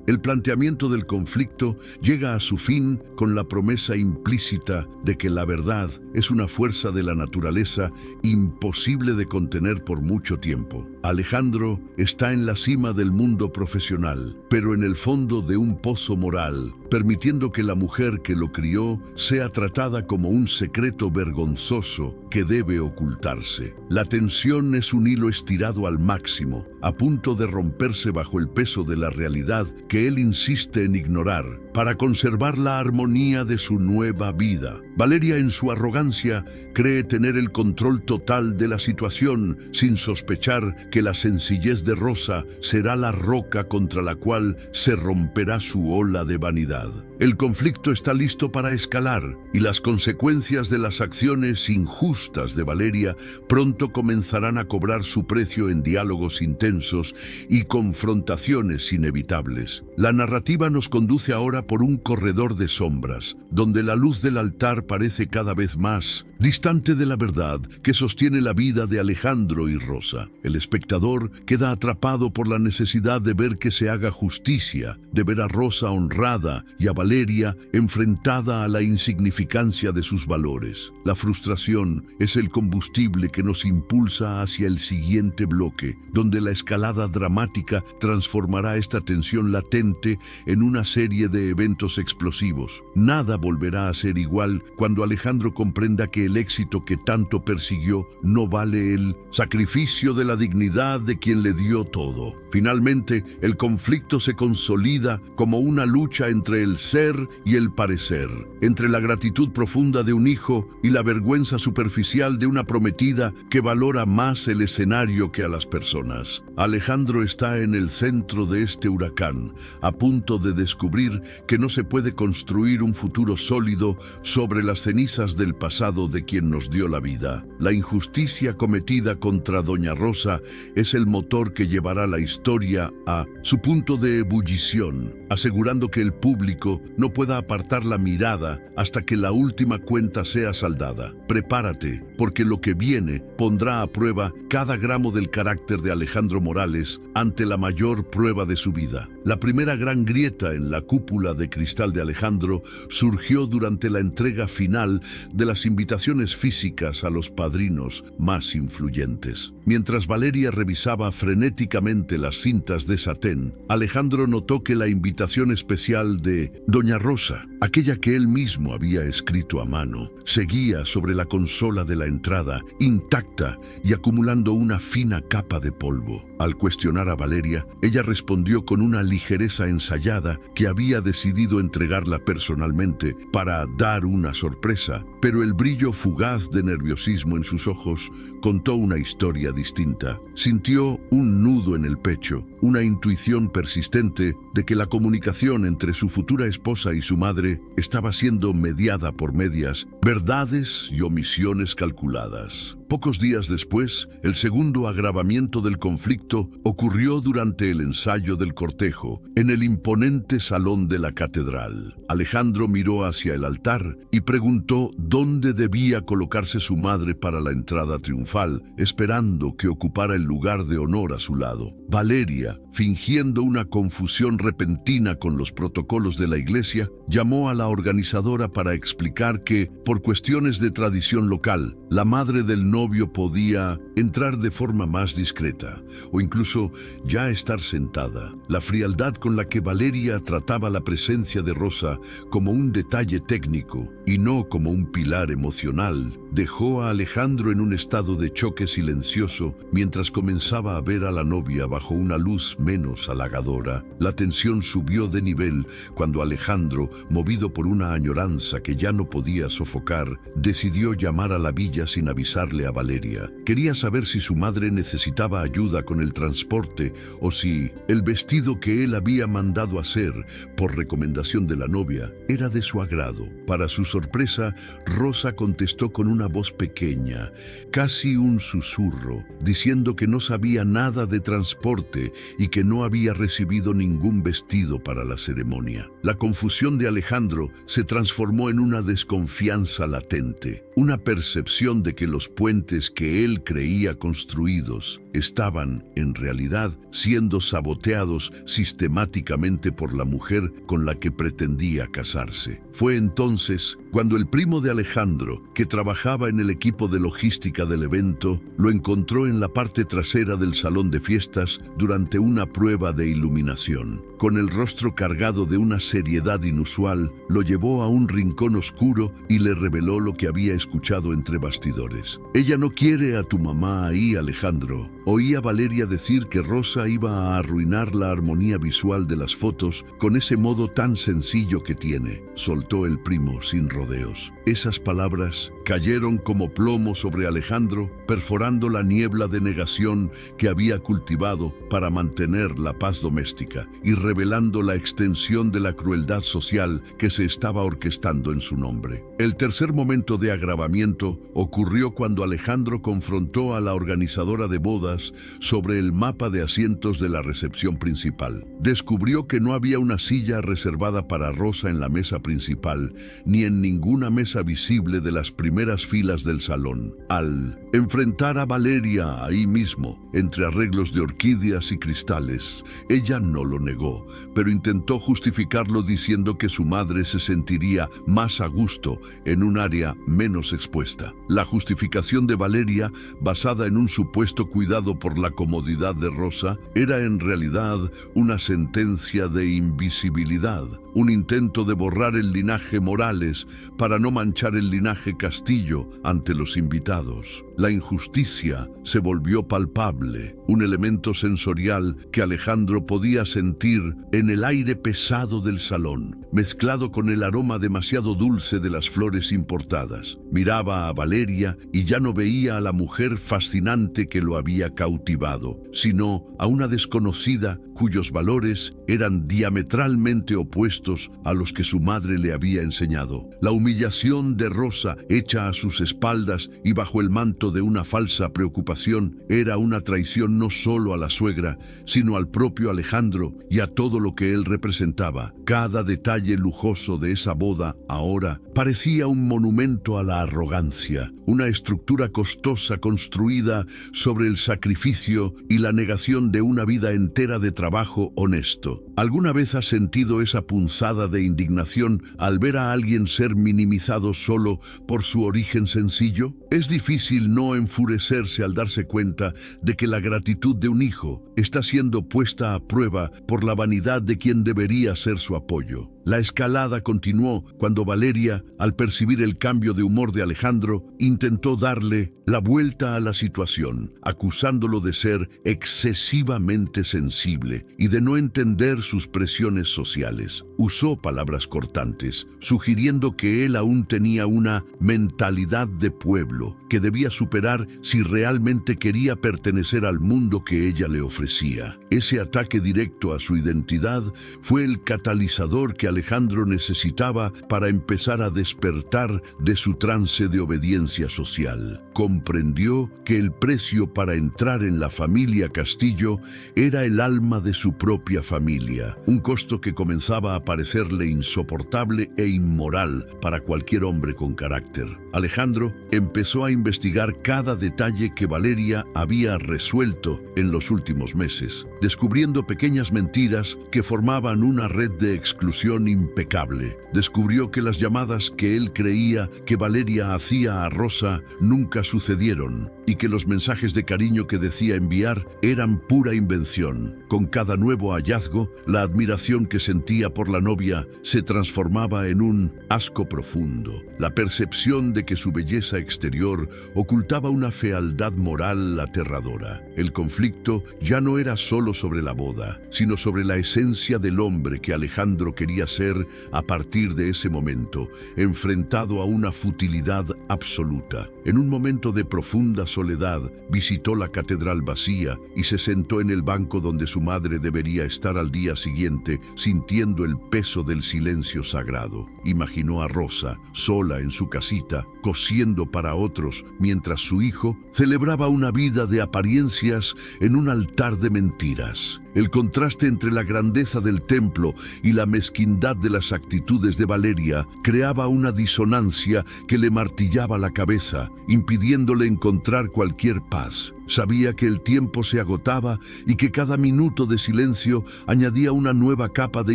El planteamiento del conflicto llega a su fin con la promesa implícita de que la verdad es una fuerza de la naturaleza imposible de contener por mucho tiempo. Alejandro está en la cima del mundo profesional, pero en el fondo de un pozo moral, permitiendo que la mujer que lo crió sea tratada como un secreto vergonzoso que debe ocultarse. La tensión es un hilo estirado al máximo, a punto de romperse bajo el peso de la realidad que él insiste en ignorar para conservar la armonía de su nueva vida. Valeria, en su arrogancia, cree tener el control total de la situación, sin sospechar que la sencillez de Rosa será la roca contra la cual se romperá su ola de vanidad. El conflicto está listo para escalar, y las consecuencias de las acciones injustas de Valeria pronto comenzarán a cobrar su precio en diálogos intensos y confrontaciones inevitables. La narrativa nos conduce ahora por un corredor de sombras, donde la luz del altar parece cada vez más distante de la verdad que sostiene la vida de Alejandro y Rosa. El espectador queda atrapado por la necesidad de ver que se haga justicia, de ver a Rosa honrada y a Valeria enfrentada a la insignificancia de sus valores. La frustración es el combustible que nos impulsa hacia el siguiente bloque, donde la escalada dramática transformará esta tensión latente en una serie de eventos explosivos. Nada volverá a ser igual cuando Alejandro comprenda que el éxito que tanto persiguió no vale el sacrificio de la dignidad de quien le dio todo. Finalmente, el conflicto se consolida como una lucha entre el ser y el parecer, entre la gratitud profunda de un hijo y la vergüenza superficial de una prometida que valora más el escenario que a las personas. Alejandro está en el centro de este huracán, a punto de descubrir que no se puede construir un futuro sólido sobre las cenizas del pasado de quien nos dio la vida. La injusticia cometida contra Doña Rosa es el motor que llevará la historia a su punto de ebullición, asegurando que el público no pueda apartar la mirada hasta que la última cuenta sea saldada. Prepárate, porque lo que viene pondrá a prueba cada gramo del carácter de Alejandro Morales ante la mayor prueba de su vida. La primera gran grieta en la cúpula de cristal de Alejandro surgió durante la entrega final de las invitaciones físicas a los padrinos más influyentes. Mientras Valeria revisaba frenéticamente las cintas de satén, Alejandro notó que la invitación especial de Doña Rosa, aquella que él mismo había escrito a mano, seguía sobre la consola de la entrada, intacta y acumulando una fina capa de polvo. Al cuestionar a Valeria, ella respondió con una ligereza ensayada que había decidido entregarla personalmente para dar una sorpresa, pero el brillo fugaz de nerviosismo en sus ojos contó una historia distinta. Sintió un nudo en el pecho, una intuición persistente de que la comunicación entre su futura esposa y su madre estaba siendo mediada por medias, verdades y omisiones calculadas. Pocos días después, el segundo agravamiento del conflicto ocurrió durante el ensayo del cortejo, en el imponente salón de la catedral. Alejandro miró hacia el altar y preguntó dónde debía colocarse su madre para la entrada triunfal, esperando que ocupara el lugar de honor a su lado. Valeria, fingiendo una confusión repentina con los protocolos de la iglesia, llamó a la organizadora para explicar que, por cuestiones de tradición local, la madre del novio podía entrar de forma más discreta, o incluso ya estar sentada. La frialdad con la que Valeria trataba la presencia de Rosa como un detalle técnico y no como un pilar emocional, dejó a Alejandro en un estado de choque silencioso mientras comenzaba a ver a la novia bajo una luz menos halagadora. La tensión subió de nivel cuando Alejandro, movido por una añoranza que ya no podía sofocar, decidió llamar a la villa sin avisarle a Valeria. Quería saber si su madre necesitaba ayuda con el transporte o si el vestido que él había mandado hacer por recomendación de la novia era de su agrado. Para su sorpresa, Rosa contestó con una voz pequeña, casi un susurro, diciendo que no sabía nada de transporte y que no había recibido ningún vestido para la ceremonia. La confusión de Alejandro se transformó en una desconfianza latente, una percepción de que los puentes que él creía construidos estaban, en realidad, siendo saboteados sistemáticamente por la mujer con la que pretendía casarse. Fue entonces cuando el primo de Alejandro, que trabajaba en el equipo de logística del evento, lo encontró en la parte trasera del salón de fiestas durante una prueba de iluminación. Con el rostro cargado de una seriedad inusual, lo llevó a un rincón oscuro y le reveló lo que había escuchado entre bastidores. «Ella no quiere a tu mamá ahí, Alejandro». Oía Valeria decir que Rosa iba a arruinar la armonía visual de las fotos con ese modo tan sencillo que tiene, soltó el primo sin rodeos. Esas palabras cayeron como plomo sobre Alejandro, perforando la niebla de negación que había cultivado para mantener la paz doméstica y revelando la extensión de la crueldad social que se estaba orquestando en su nombre. El tercer momento de agravamiento ocurrió cuando Alejandro confrontó a la organizadora de bodas sobre el mapa de asientos de la recepción principal. Descubrió que no había una silla reservada para Rosa en la mesa principal, ni en ninguna mesa visible de las primeras filas del salón. Al enfrentar a Valeria ahí mismo, entre arreglos de orquídeas y cristales, ella no lo negó, pero intentó justificarlo diciendo que su madre se sentiría más a gusto en un área menos expuesta. La justificación de Valeria, basada en un supuesto cuidado por la comodidad de Rosa, era en realidad una sentencia de invisibilidad, un intento de borrar el linaje Morales para no manchar el linaje Castillo ante los invitados. La injusticia se volvió palpable, un elemento sensorial que Alejandro podía sentir en el aire pesado del salón, mezclado con el aroma demasiado dulce de las flores importadas. Miraba a Valeria y ya no veía a la mujer fascinante que lo había cautivado, sino a una desconocida cuyos valores eran diametralmente opuestos a los que su madre le había enseñado. La humillación de Rosa, hecha a sus espaldas y bajo el manto de una falsa preocupación, era una traición no solo a la suegra, sino al propio Alejandro y a todo lo que él representaba. Cada detalle lujoso de esa boda ahora parecía un monumento a la arrogancia, una estructura costosa construida sobre el sacrificio y la negación de una vida entera de trabajo honesto. ¿Alguna vez has sentido esa punzada de indignación al ver a alguien ser minimizado solo por su origen sencillo? Es difícil no enfurecerse al darse cuenta de que la gratitud de un hijo está siendo puesta a prueba por la vanidad de quien debería ser su apoyo. La escalada continuó cuando Valeria, al percibir el cambio de humor de Alejandro, intentó darle la vuelta a la situación, acusándolo de ser excesivamente sensible y de no entender sus presiones sociales. Usó palabras cortantes, sugiriendo que él aún tenía una mentalidad de pueblo que debía superar si realmente quería pertenecer al mundo que ella le ofrecía. Ese ataque directo a su identidad fue el catalizador que Alejandro necesitaba para empezar a despertar de su trance de obediencia social. Comprendió que el precio para entrar en la familia Castillo era el alma de su propia familia, un costo que comenzaba a parecerle insoportable e inmoral para cualquier hombre con carácter. Alejandro empezó a investigar cada detalle que Valeria había resuelto en los últimos meses, descubriendo pequeñas mentiras que formaban una red de exclusión impecable. Descubrió que las llamadas que él creía que Valeria hacía a Rosa nunca sucedieron y que los mensajes de cariño que decía enviar eran pura invención. Con cada nuevo hallazgo, la admiración que sentía por la novia se transformaba en un asco profundo. La percepción de que su belleza exterior interior ocultaba una fealdad moral aterradora. El conflicto ya no era solo sobre la boda, sino sobre la esencia del hombre que Alejandro quería ser a partir de ese momento, enfrentado a una futilidad absoluta. En un momento de profunda soledad, visitó la catedral vacía y se sentó en el banco donde su madre debería estar al día siguiente, sintiendo el peso del silencio sagrado. Imaginó a Rosa, sola en su casita, cosiendo para otros, mientras su hijo celebraba una vida de apariencias en un altar de mentiras. El contraste entre la grandeza del templo y la mezquindad de las actitudes de Valeria creaba una disonancia que le martillaba la cabeza, impidiéndole encontrar cualquier paz. Sabía que el tiempo se agotaba y que cada minuto de silencio añadía una nueva capa de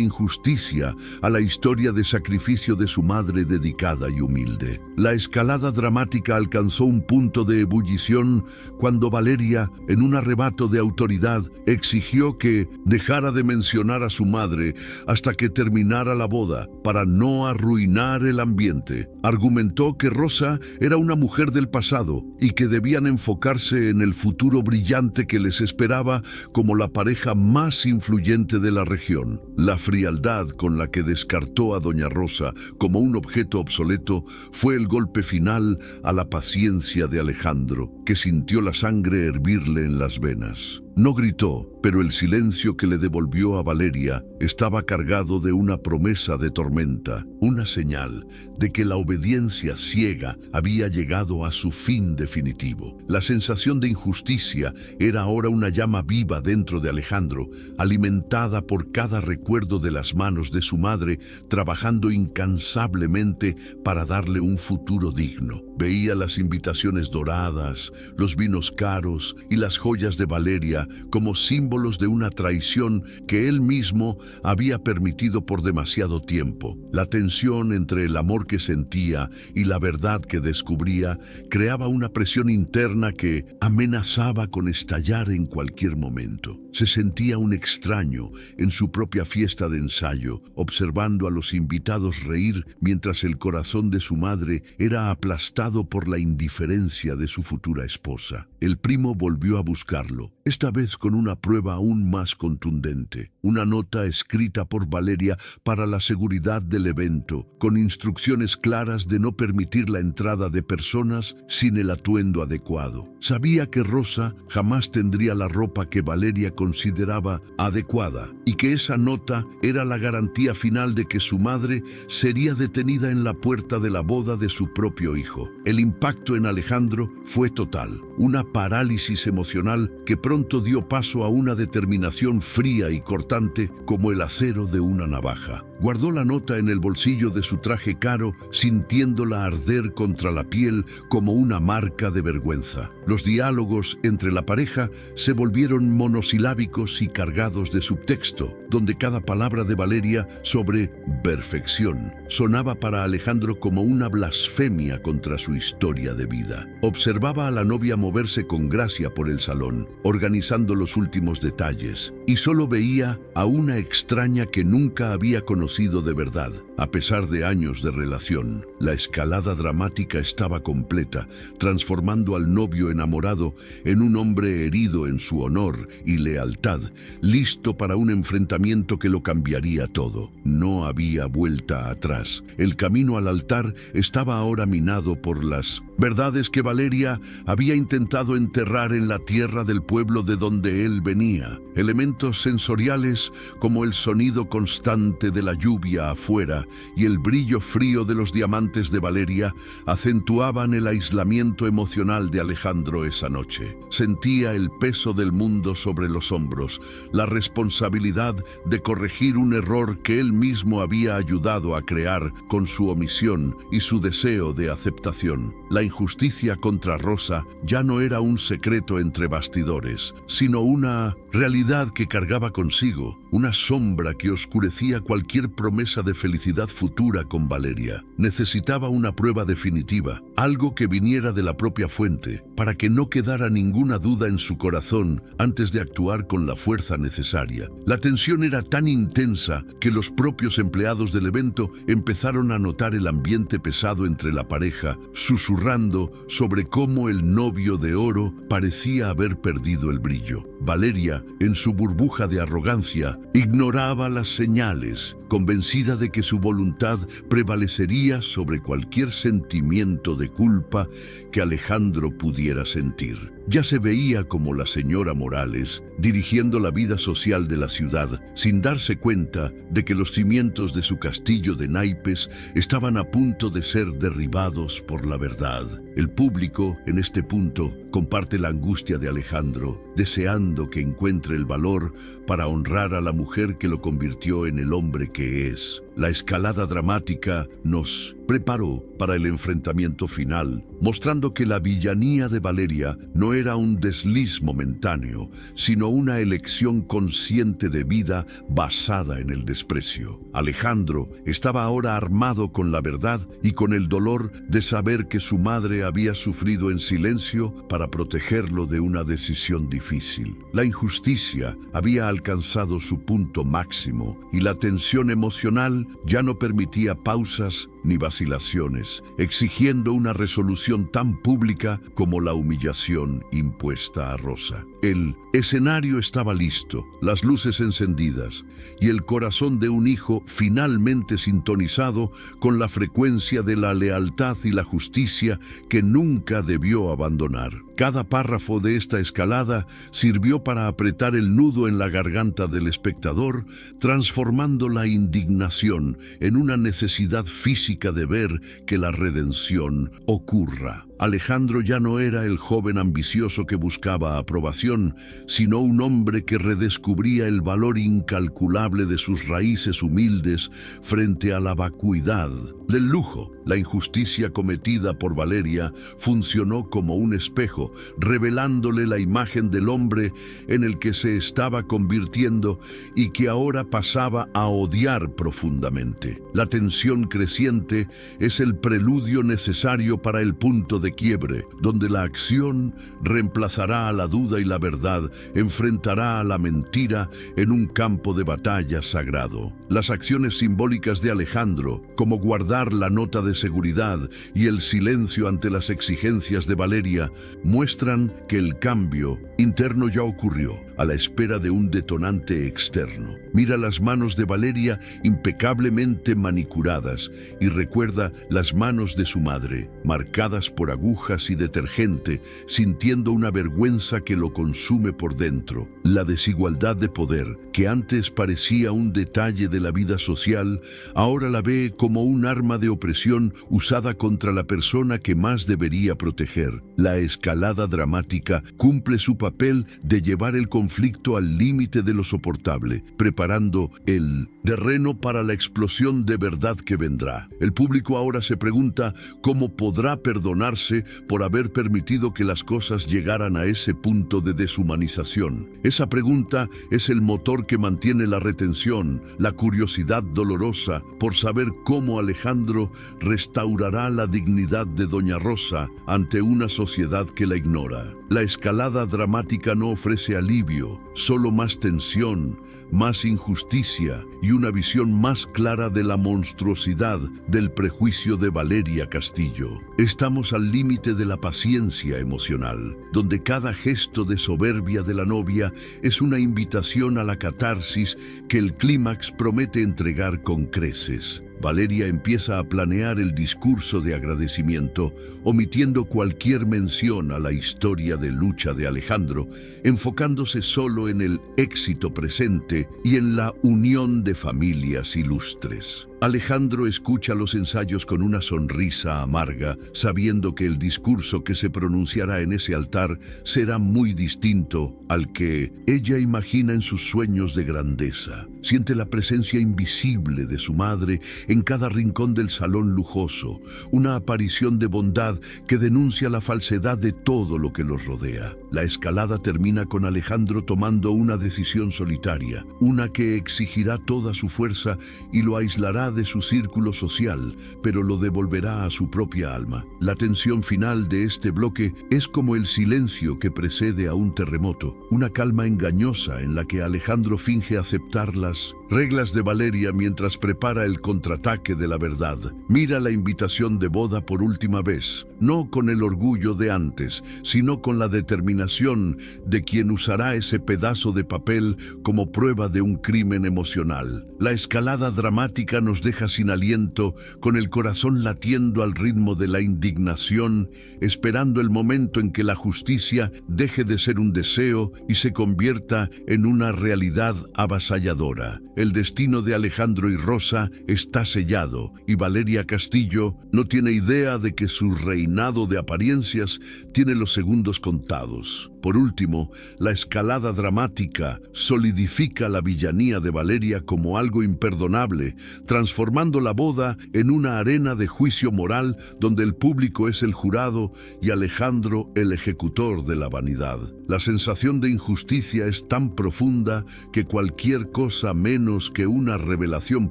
injusticia a la historia de sacrificio de su madre dedicada y humilde. La escalada dramática alcanzó un punto de ebullición cuando Valeria, en un arrebato de autoridad, exigió que dejara de mencionar a su madre hasta que terminara la boda, para no arruinar el ambiente. Argumentó que Rosa era una mujer del pasado y que debían enfocarse en el futuro brillante que les esperaba como la pareja más influyente de la región. La frialdad con la que descartó a doña Rosa como un objeto obsoleto fue el golpe final a la paciencia de Alejandro, que sintió la sangre hervirle en las venas. No gritó, pero el silencio que le devolvió a Valeria estaba cargado de una promesa de tormenta, una señal de que la obediencia ciega había llegado a su fin definitivo. La sensación de injusticia era ahora una llama viva dentro de Alejandro, alimentada por cada recuerdo de las manos de su madre, trabajando incansablemente para darle un futuro digno. Veía las invitaciones doradas, los vinos caros y las joyas de Valeria como símbolos de una traición que él mismo había permitido por demasiado tiempo. La tensión entre el amor que sentía y la verdad que descubría creaba una presión interna que amenazaba con estallar en cualquier momento. Se sentía un extraño en su propia fiesta de ensayo, observando a los invitados reír mientras el corazón de su madre era aplastado por la indiferencia de su futura esposa. El primo volvió a buscarlo, esta vez con una prueba aún más contundente, una nota escrita por Valeria para la seguridad del evento, con instrucciones claras de no permitir la entrada de personas sin el atuendo adecuado. Sabía que Rosa jamás tendría la ropa que Valeria consideraba adecuada y que esa nota era la garantía final de que su madre sería detenida en la puerta de la boda de su propio hijo. El impacto en Alejandro fue total, una parálisis emocional que pronto dio paso a una determinación fría y cortante como el acero de una navaja. Guardó la nota en el bolsillo de su traje caro, sintiéndola arder contra la piel como una marca de vergüenza. Los diálogos entre la pareja se volvieron monosilábicos y cargados de subtexto, donde cada palabra de Valeria sobre perfección sonaba para Alejandro como una blasfemia contra su historia de vida. Observaba a la novia moverse con gracia por el salón, organizando los últimos detalles, y solo veía a una extraña que nunca había conocido de verdad. A pesar de años de relación, la escalada dramática estaba completa, transformando al novio enamorado en un hombre herido en su honor y lealtad, listo para un enfrentamiento que lo cambiaría todo. No había vuelta atrás. El camino al altar estaba ahora minado por las verdades que Valeria había intentado enterrar en la tierra del pueblo de donde él venía. Elementos sensoriales como el sonido constante de la lluvia afuera y el brillo frío de los diamantes de Valeria acentuaban el aislamiento emocional de Alejandro esa noche. Sentía el peso del mundo sobre los hombros, la responsabilidad de corregir un error que él mismo había ayudado a crear con su omisión y su deseo de aceptación. La injusticia contra Rosa ya no era un secreto entre bastidores, sino una realidad que que cargaba consigo, una sombra que oscurecía cualquier promesa de felicidad futura con Valeria. Necesitaba una prueba definitiva, algo que viniera de la propia fuente, para que no quedara ninguna duda en su corazón antes de actuar con la fuerza necesaria. La tensión era tan intensa que los propios empleados del evento empezaron a notar el ambiente pesado entre la pareja, susurrando sobre cómo el novio de oro parecía haber perdido el brillo. Valeria, en su burbuja de arrogancia, ignoraba las señales, convencida de que su voluntad prevalecería sobre cualquier sentimiento de culpa que Alejandro pudiera sentir. Ya se veía como la señora Morales, dirigiendo la vida social de la ciudad, sin darse cuenta de que los cimientos de su castillo de naipes estaban a punto de ser derribados por la verdad. El público, en este punto, comparte la angustia de Alejandro, deseando que encuentre el valor para honrar a la mujer que lo convirtió en el hombre que es. La escalada dramática nos preparó para el enfrentamiento final, mostrando que la villanía de Valeria no era un desliz momentáneo, sino una elección consciente de vida basada en el desprecio. Alejandro estaba ahora armado con la verdad y con el dolor de saber que su madre había sufrido en silencio para protegerlo de una decisión difícil. La injusticia había alcanzado su punto máximo y la tensión emocional ya no permitía pausas ni vacilaciones, exigiendo una resolución tan pública como la humillación impuesta a Rosa. El escenario estaba listo, las luces encendidas y el corazón de un hijo finalmente sintonizado con la frecuencia de la lealtad y la justicia que nunca debió abandonar. Cada párrafo de esta escalada sirvió para apretar el nudo en la garganta del espectador, transformando la indignación en una necesidad física de ver que la redención ocurra. Alejandro ya no era el joven ambicioso que buscaba aprobación, sino un hombre que redescubría el valor incalculable de sus raíces humildes frente a la vacuidad del lujo. La injusticia cometida por Valeria funcionó como un espejo, revelándole la imagen del hombre en el que se estaba convirtiendo y que ahora pasaba a odiar profundamente. La tensión creciente es el preludio necesario para el punto de quiebre, donde la acción reemplazará a la duda y la verdad enfrentará a la mentira en un campo de batalla sagrado. Las acciones simbólicas de Alejandro, como guardar la nota de seguridad y el silencio ante las exigencias de Valeria, muestran que el cambio interno ya ocurrió, a la espera de un detonante externo. Mira las manos de Valeria impecablemente manicuradas y recuerda las manos de su madre, marcadas por agujas y detergente, sintiendo una vergüenza que lo consume por dentro. La desigualdad de poder, que antes parecía un detalle de la vida social, ahora la ve como un arma de opresión usada contra la persona que más debería proteger. La escalada dramática cumple su papel de llevar el conflicto al límite de lo soportable, preparando el terreno para la explosión de verdad que vendrá. El público ahora se pregunta cómo podrá perdonarse por haber permitido que las cosas llegaran a ese punto de deshumanización. Esa pregunta es el motor que mantiene la retención, la curiosidad dolorosa por saber cómo Alejandro restaurará la dignidad de Doña Rosa ante una sociedad que la ignora. La escalada dramática no ofrece alivio, solo más tensión, más injusticia y una visión más clara de la monstruosidad del prejuicio de Valeria Castillo. Estamos al límite de la paciencia emocional, donde cada gesto de soberbia de la novia es una invitación a la catarsis que el clímax promete entregar con creces. Valeria empieza a planear el discurso de agradecimiento, omitiendo cualquier mención a la historia de lucha de Alejandro, enfocándose solo en el éxito presente y en la unión de familias ilustres. Alejandro escucha los ensayos con una sonrisa amarga, sabiendo que el discurso que se pronunciará en ese altar será muy distinto al que ella imagina en sus sueños de grandeza. Siente la presencia invisible de su madre en cada rincón del salón lujoso, una aparición de bondad que denuncia la falsedad de todo lo que los rodea. La escalada termina con Alejandro tomando una decisión solitaria, una que exigirá toda su fuerza y lo aislará de su círculo social, pero lo devolverá a su propia alma. La tensión final de este bloque es como el silencio que precede a un terremoto, una calma engañosa en la que Alejandro finge aceptar las reglas de Valeria mientras prepara el contraataque de la verdad. Mira la invitación de boda por última vez, no con el orgullo de antes, sino con la determinación de quien usará ese pedazo de papel como prueba de un crimen emocional. La escalada dramática nos deja sin aliento, con el corazón latiendo al ritmo de la indignación, esperando el momento en que la justicia deje de ser un deseo y se convierta en una realidad avasalladora. El destino de Alejandro y Rosa está sellado, y Valeria Castillo no tiene idea de que su reinado de apariencias tiene los segundos contados. Por último, la escalada dramática solidifica la villanía de Valeria como algo imperdonable, transformando la boda en una arena de juicio moral donde el público es el jurado y Alejandro el ejecutor de la vanidad. La sensación de injusticia es tan profunda que cualquier cosa menos que una revelación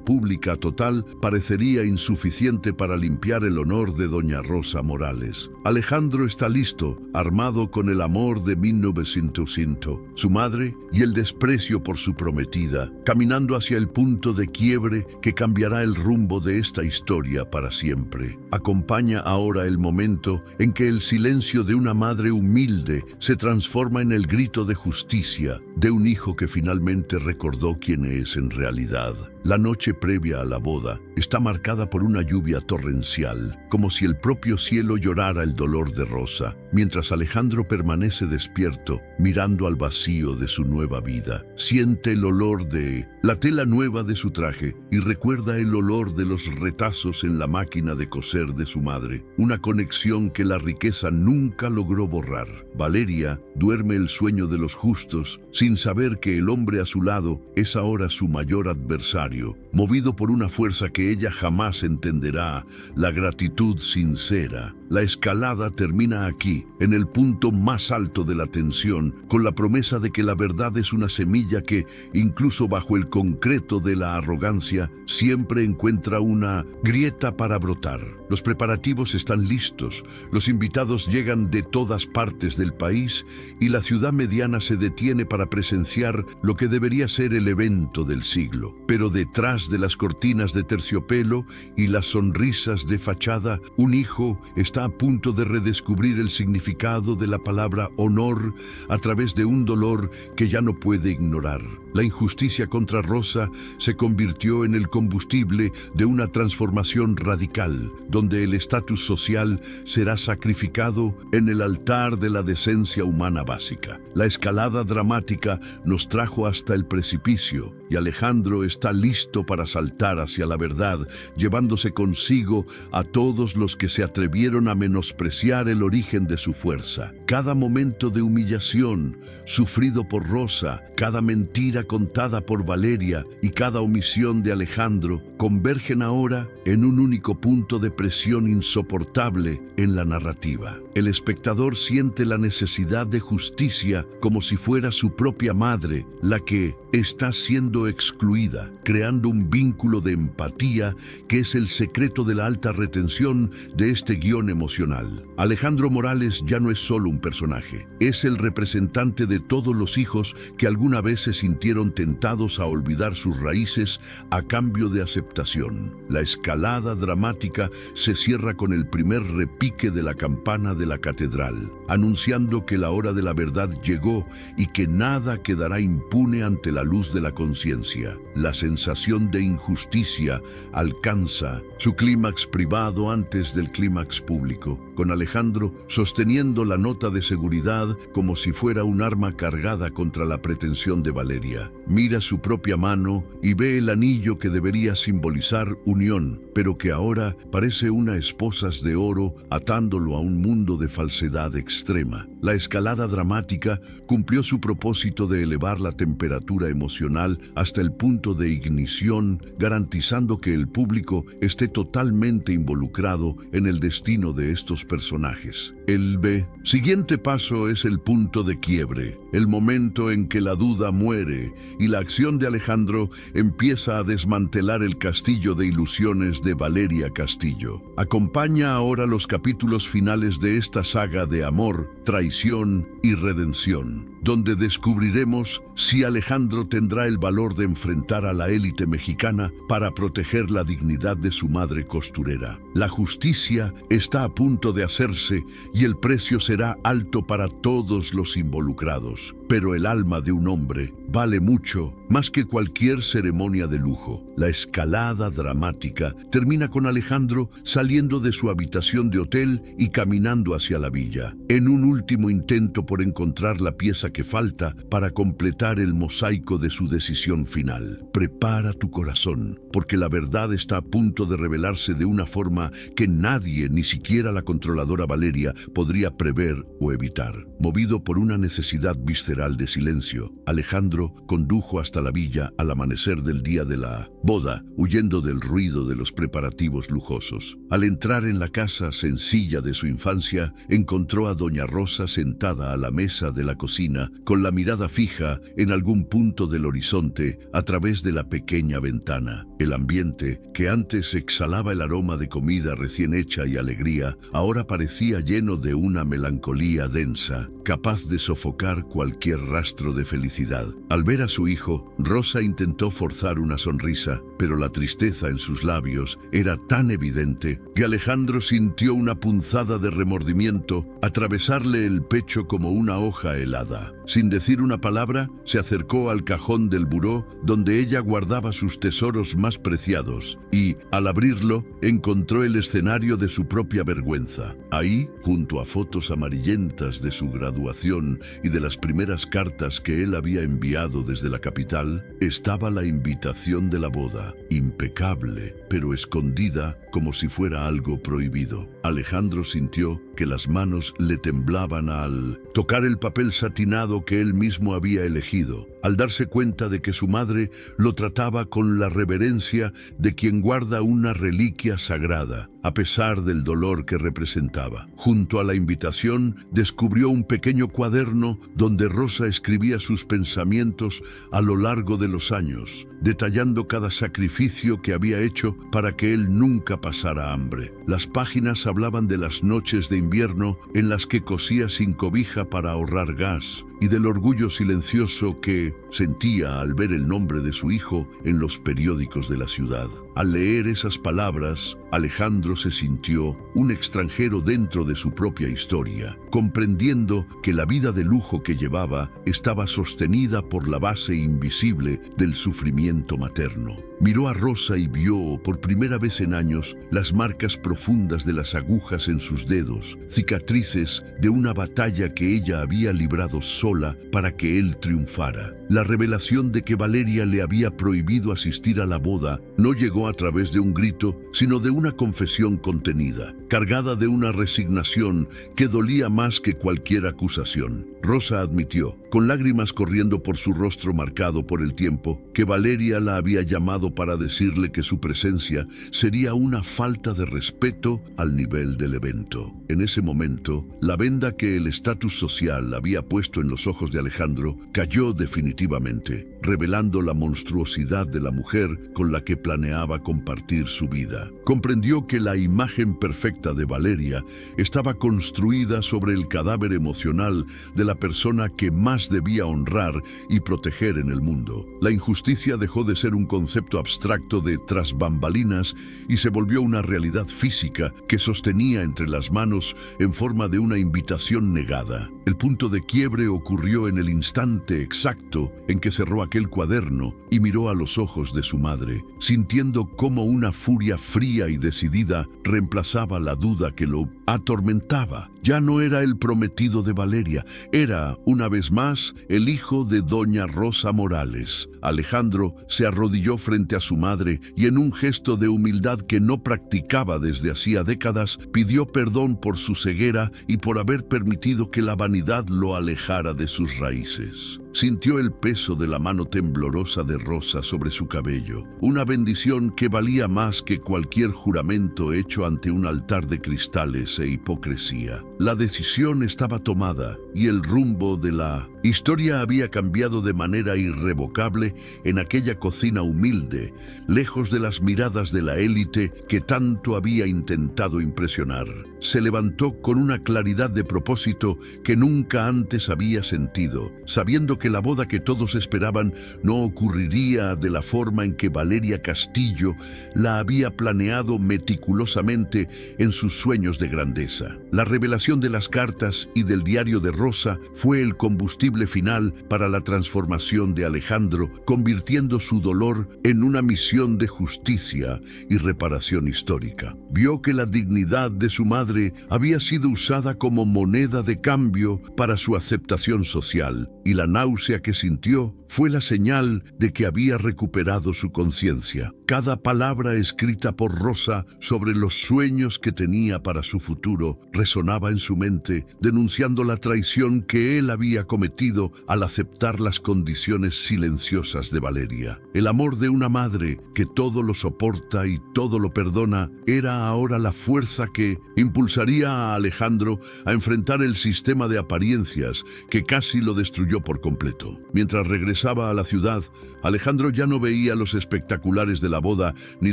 pública total parecería insuficiente para limpiar el honor de doña Rosa Morales. Alejandro está listo, armado con el amor de 1905, su madre y el desprecio por su prometida, caminando hacia el punto de quiebre que cambiará el rumbo de esta historia para siempre. Acompaña ahora el momento en que el silencio de una madre humilde se transforma en el grito de justicia de un hijo que finalmente recordó quién es en realidad. La noche previa a la boda está marcada por una lluvia torrencial, como si el propio cielo llorara el dolor de Rosa, mientras Alejandro permanece despierto, mirando al vacío de su nueva vida. Siente el olor de la tela nueva de su traje y recuerda el olor de los retazos en la máquina de coser de su madre, una conexión que la riqueza nunca logró borrar. Valeria duerme el sueño de los justos, sin saber que el hombre a su lado es ahora su mayor adversario, movido por una fuerza que ella jamás entenderá, la gratitud sincera. La escalada termina aquí, en el punto más alto de la tensión, con la promesa de que la verdad es una semilla que, incluso bajo el concreto de la arrogancia, siempre encuentra una grieta para brotar. Los preparativos están listos, los invitados llegan de todas partes del país y la ciudad mediana se detiene para presenciar lo que debería ser el evento del siglo. Pero detrás de las cortinas de terciopelo y las sonrisas de fachada, un hijo está a punto de redescubrir el significado de la palabra honor a través de un dolor que ya no puede ignorar. La injusticia contra Rosa se convirtió en el combustible de una transformación radical, donde el estatus social será sacrificado en el altar de la decencia humana básica. La escalada dramática nos trajo hasta el precipicio y Alejandro está listo para saltar hacia la verdad, llevándose consigo a todos los que se atrevieron a menospreciar el origen de su fuerza. Cada momento de humillación sufrido por Rosa, cada mentira contada por Valeria y cada omisión de Alejandro convergen ahora en un único punto de presión insoportable en la narrativa. El espectador siente la necesidad de justicia como si fuera su propia madre la que está siendo excluida, creando un vínculo de empatía que es el secreto de la alta retención de este guión emocional. Alejandro Morales ya no es solo un personaje, es el representante de todos los hijos que alguna vez se sintieron tentados a olvidar sus raíces a cambio de aceptación. La escala escalada dramática se cierra con el primer repique de la campana de la catedral, anunciando que la hora de la verdad llegó y que nada quedará impune ante la luz de la conciencia. La sensación de injusticia alcanza su clímax privado antes del clímax público, con Alejandro sosteniendo la nota de seguridad como si fuera un arma cargada contra la pretensión de Valeria. Mira su propia mano y ve el anillo que debería simbolizar unión, pero que ahora parece una esposas de oro atándolo a un mundo de falsedad extrema. La escalada dramática cumplió su propósito de elevar la temperatura emocional hasta el punto de ignición, garantizando que el público esté totalmente involucrado en el destino de estos personajes. El siguiente paso es el punto de quiebre, el momento en que la duda muere y la acción de Alejandro empieza a desmantelar el castillo de ilusiones de Valeria Castillo. Acompaña ahora los capítulos finales de esta saga de amor, traición y redención, donde descubriremos si Alejandro tendrá el valor de enfrentar a la élite mexicana para proteger la dignidad de su madre costurera. La justicia está a punto de hacerse y el precio será alto para todos los involucrados. Pero el alma de un hombre vale mucho, más que cualquier ceremonia de lujo. La escalada dramática termina con Alejandro saliendo de su habitación de hotel y caminando hacia la villa, en un último intento por encontrar la pieza que falta para completar el mosaico de su decisión final. Prepara tu corazón, porque la verdad está a punto de revelarse de una forma que nadie, ni siquiera la controladora Valeria, podría prever o evitar. Movido por una necesidad visceral de silencio, Alejandro condujo hasta la villa al amanecer del día de la boda, huyendo del ruido de los preparativos lujosos. Al entrar en la casa sencilla de su infancia, encontró a doña Rosa sentada a la mesa de la cocina, con la mirada fija en algún punto del horizonte a través de la pequeña ventana. El ambiente, que antes exhalaba el aroma de comida recién hecha y alegría, ahora parecía lleno de una melancolía densa, capaz de sofocar cualquier rastro de felicidad. Al ver a su hijo, Rosa intentó forzar una sonrisa, pero la tristeza en sus labios era tan evidente que Alejandro sintió una punzada de remordimiento atravesarle el pecho como una hoja helada. Sin decir una palabra, se acercó al cajón del buró donde ella guardaba sus tesoros más preciados y, al abrirlo, encontró el escenario de su propia vergüenza. Ahí, junto a fotos amarillentas de su graduación y de las primeras cartas que él había enviado desde la capital, estaba la invitación de la boda, impecable, pero escondida como si fuera algo prohibido. Alejandro sintió que las manos le temblaban al tocar el papel satinado que él mismo había elegido, al darse cuenta de que su madre lo trataba con la reverencia de quien guarda una reliquia sagrada, a pesar del dolor que representaba. Junto a la invitación, descubrió un pequeño cuaderno donde Rosa escribía sus pensamientos a lo largo de los años, detallando cada sacrificio que había hecho para que él nunca pasara hambre. Las páginas hablaban de las noches de invierno en las que cosía sin cobija para ahorrar gas, y del orgullo silencioso que sentía al ver el nombre de su hijo en los periódicos de la ciudad. Al leer esas palabras, Alejandro se sintió un extranjero dentro de su propia historia, comprendiendo que la vida de lujo que llevaba estaba sostenida por la base invisible del sufrimiento materno. Miró a Rosa y vio, por primera vez en años, las marcas profundas de las agujas en sus dedos, cicatrices de una batalla que ella había librado sola para que él triunfara. La revelación de que Valeria le había prohibido asistir a la boda no llegó a través de un grito, sino de una confesión contenida, cargada de una resignación que dolía más que cualquier acusación. Rosa admitió, con lágrimas corriendo por su rostro marcado por el tiempo, que Valeria la había llamado para decirle que su presencia sería una falta de respeto al nivel del evento. En ese momento, la venda que el estatus social había puesto en los ojos de Alejandro cayó definitivamente, revelando la monstruosidad de la mujer con la que planeaba compartir su vida. comprendió que la imagen perfecta de Valeria estaba construida sobre el cadáver emocional de la persona que más debía honrar y proteger en el mundo. La injusticia dejó de ser un concepto abstracto de tras bambalinas y se volvió una realidad física que sostenía entre las manos en forma de una invitación negada. El punto de quiebre ocurrió en el instante exacto en que cerró aquel cuaderno y miró a los ojos de su madre, sintiendo cómo una furia fría y decidida reemplazaba la duda que lo atormentaba. Ya no era el prometido de Valeria, era, una vez más, el hijo de doña Rosa Morales. Alejandro se arrodilló frente a su madre y en un gesto de humildad que no practicaba desde hacía décadas, pidió perdón por su ceguera y por haber permitido que la vanidad lo alejara de sus raíces. Sintió el peso de la mano temblorosa de Rosa sobre su cabello, una bendición que valía más que cualquier juramento hecho ante un altar de cristales e hipocresía. La decisión estaba tomada y el rumbo de la historia había cambiado de manera irrevocable en aquella cocina humilde, lejos de las miradas de la élite que tanto había intentado impresionar. Se levantó con una claridad de propósito que nunca antes había sentido, sabiendo que la boda que todos esperaban no ocurriría de la forma en que Valeria Castillo la había planeado meticulosamente en sus sueños de grandeza. La revelación de las cartas y del diario de Rosa fue el combustible final para la transformación de Alejandro, convirtiendo su dolor en una misión de justicia y reparación histórica. Vio que la dignidad de su madre había sido usada como moneda de cambio para su aceptación social, y la náusea que sintió fue la señal de que había recuperado su conciencia. Cada palabra escrita por Rosa sobre los sueños que tenía para su futuro resonaba en su mente, denunciando la traición que él había cometido al aceptar las condiciones silenciosas de Valeria. El amor de una madre que todo lo soporta y todo lo perdona era ahora la fuerza que impulsaría a Alejandro a enfrentar el sistema de apariencias que casi lo destruyó por completo. Mientras regresaba a la ciudad, Alejandro ya no veía los espectaculares de la boda ni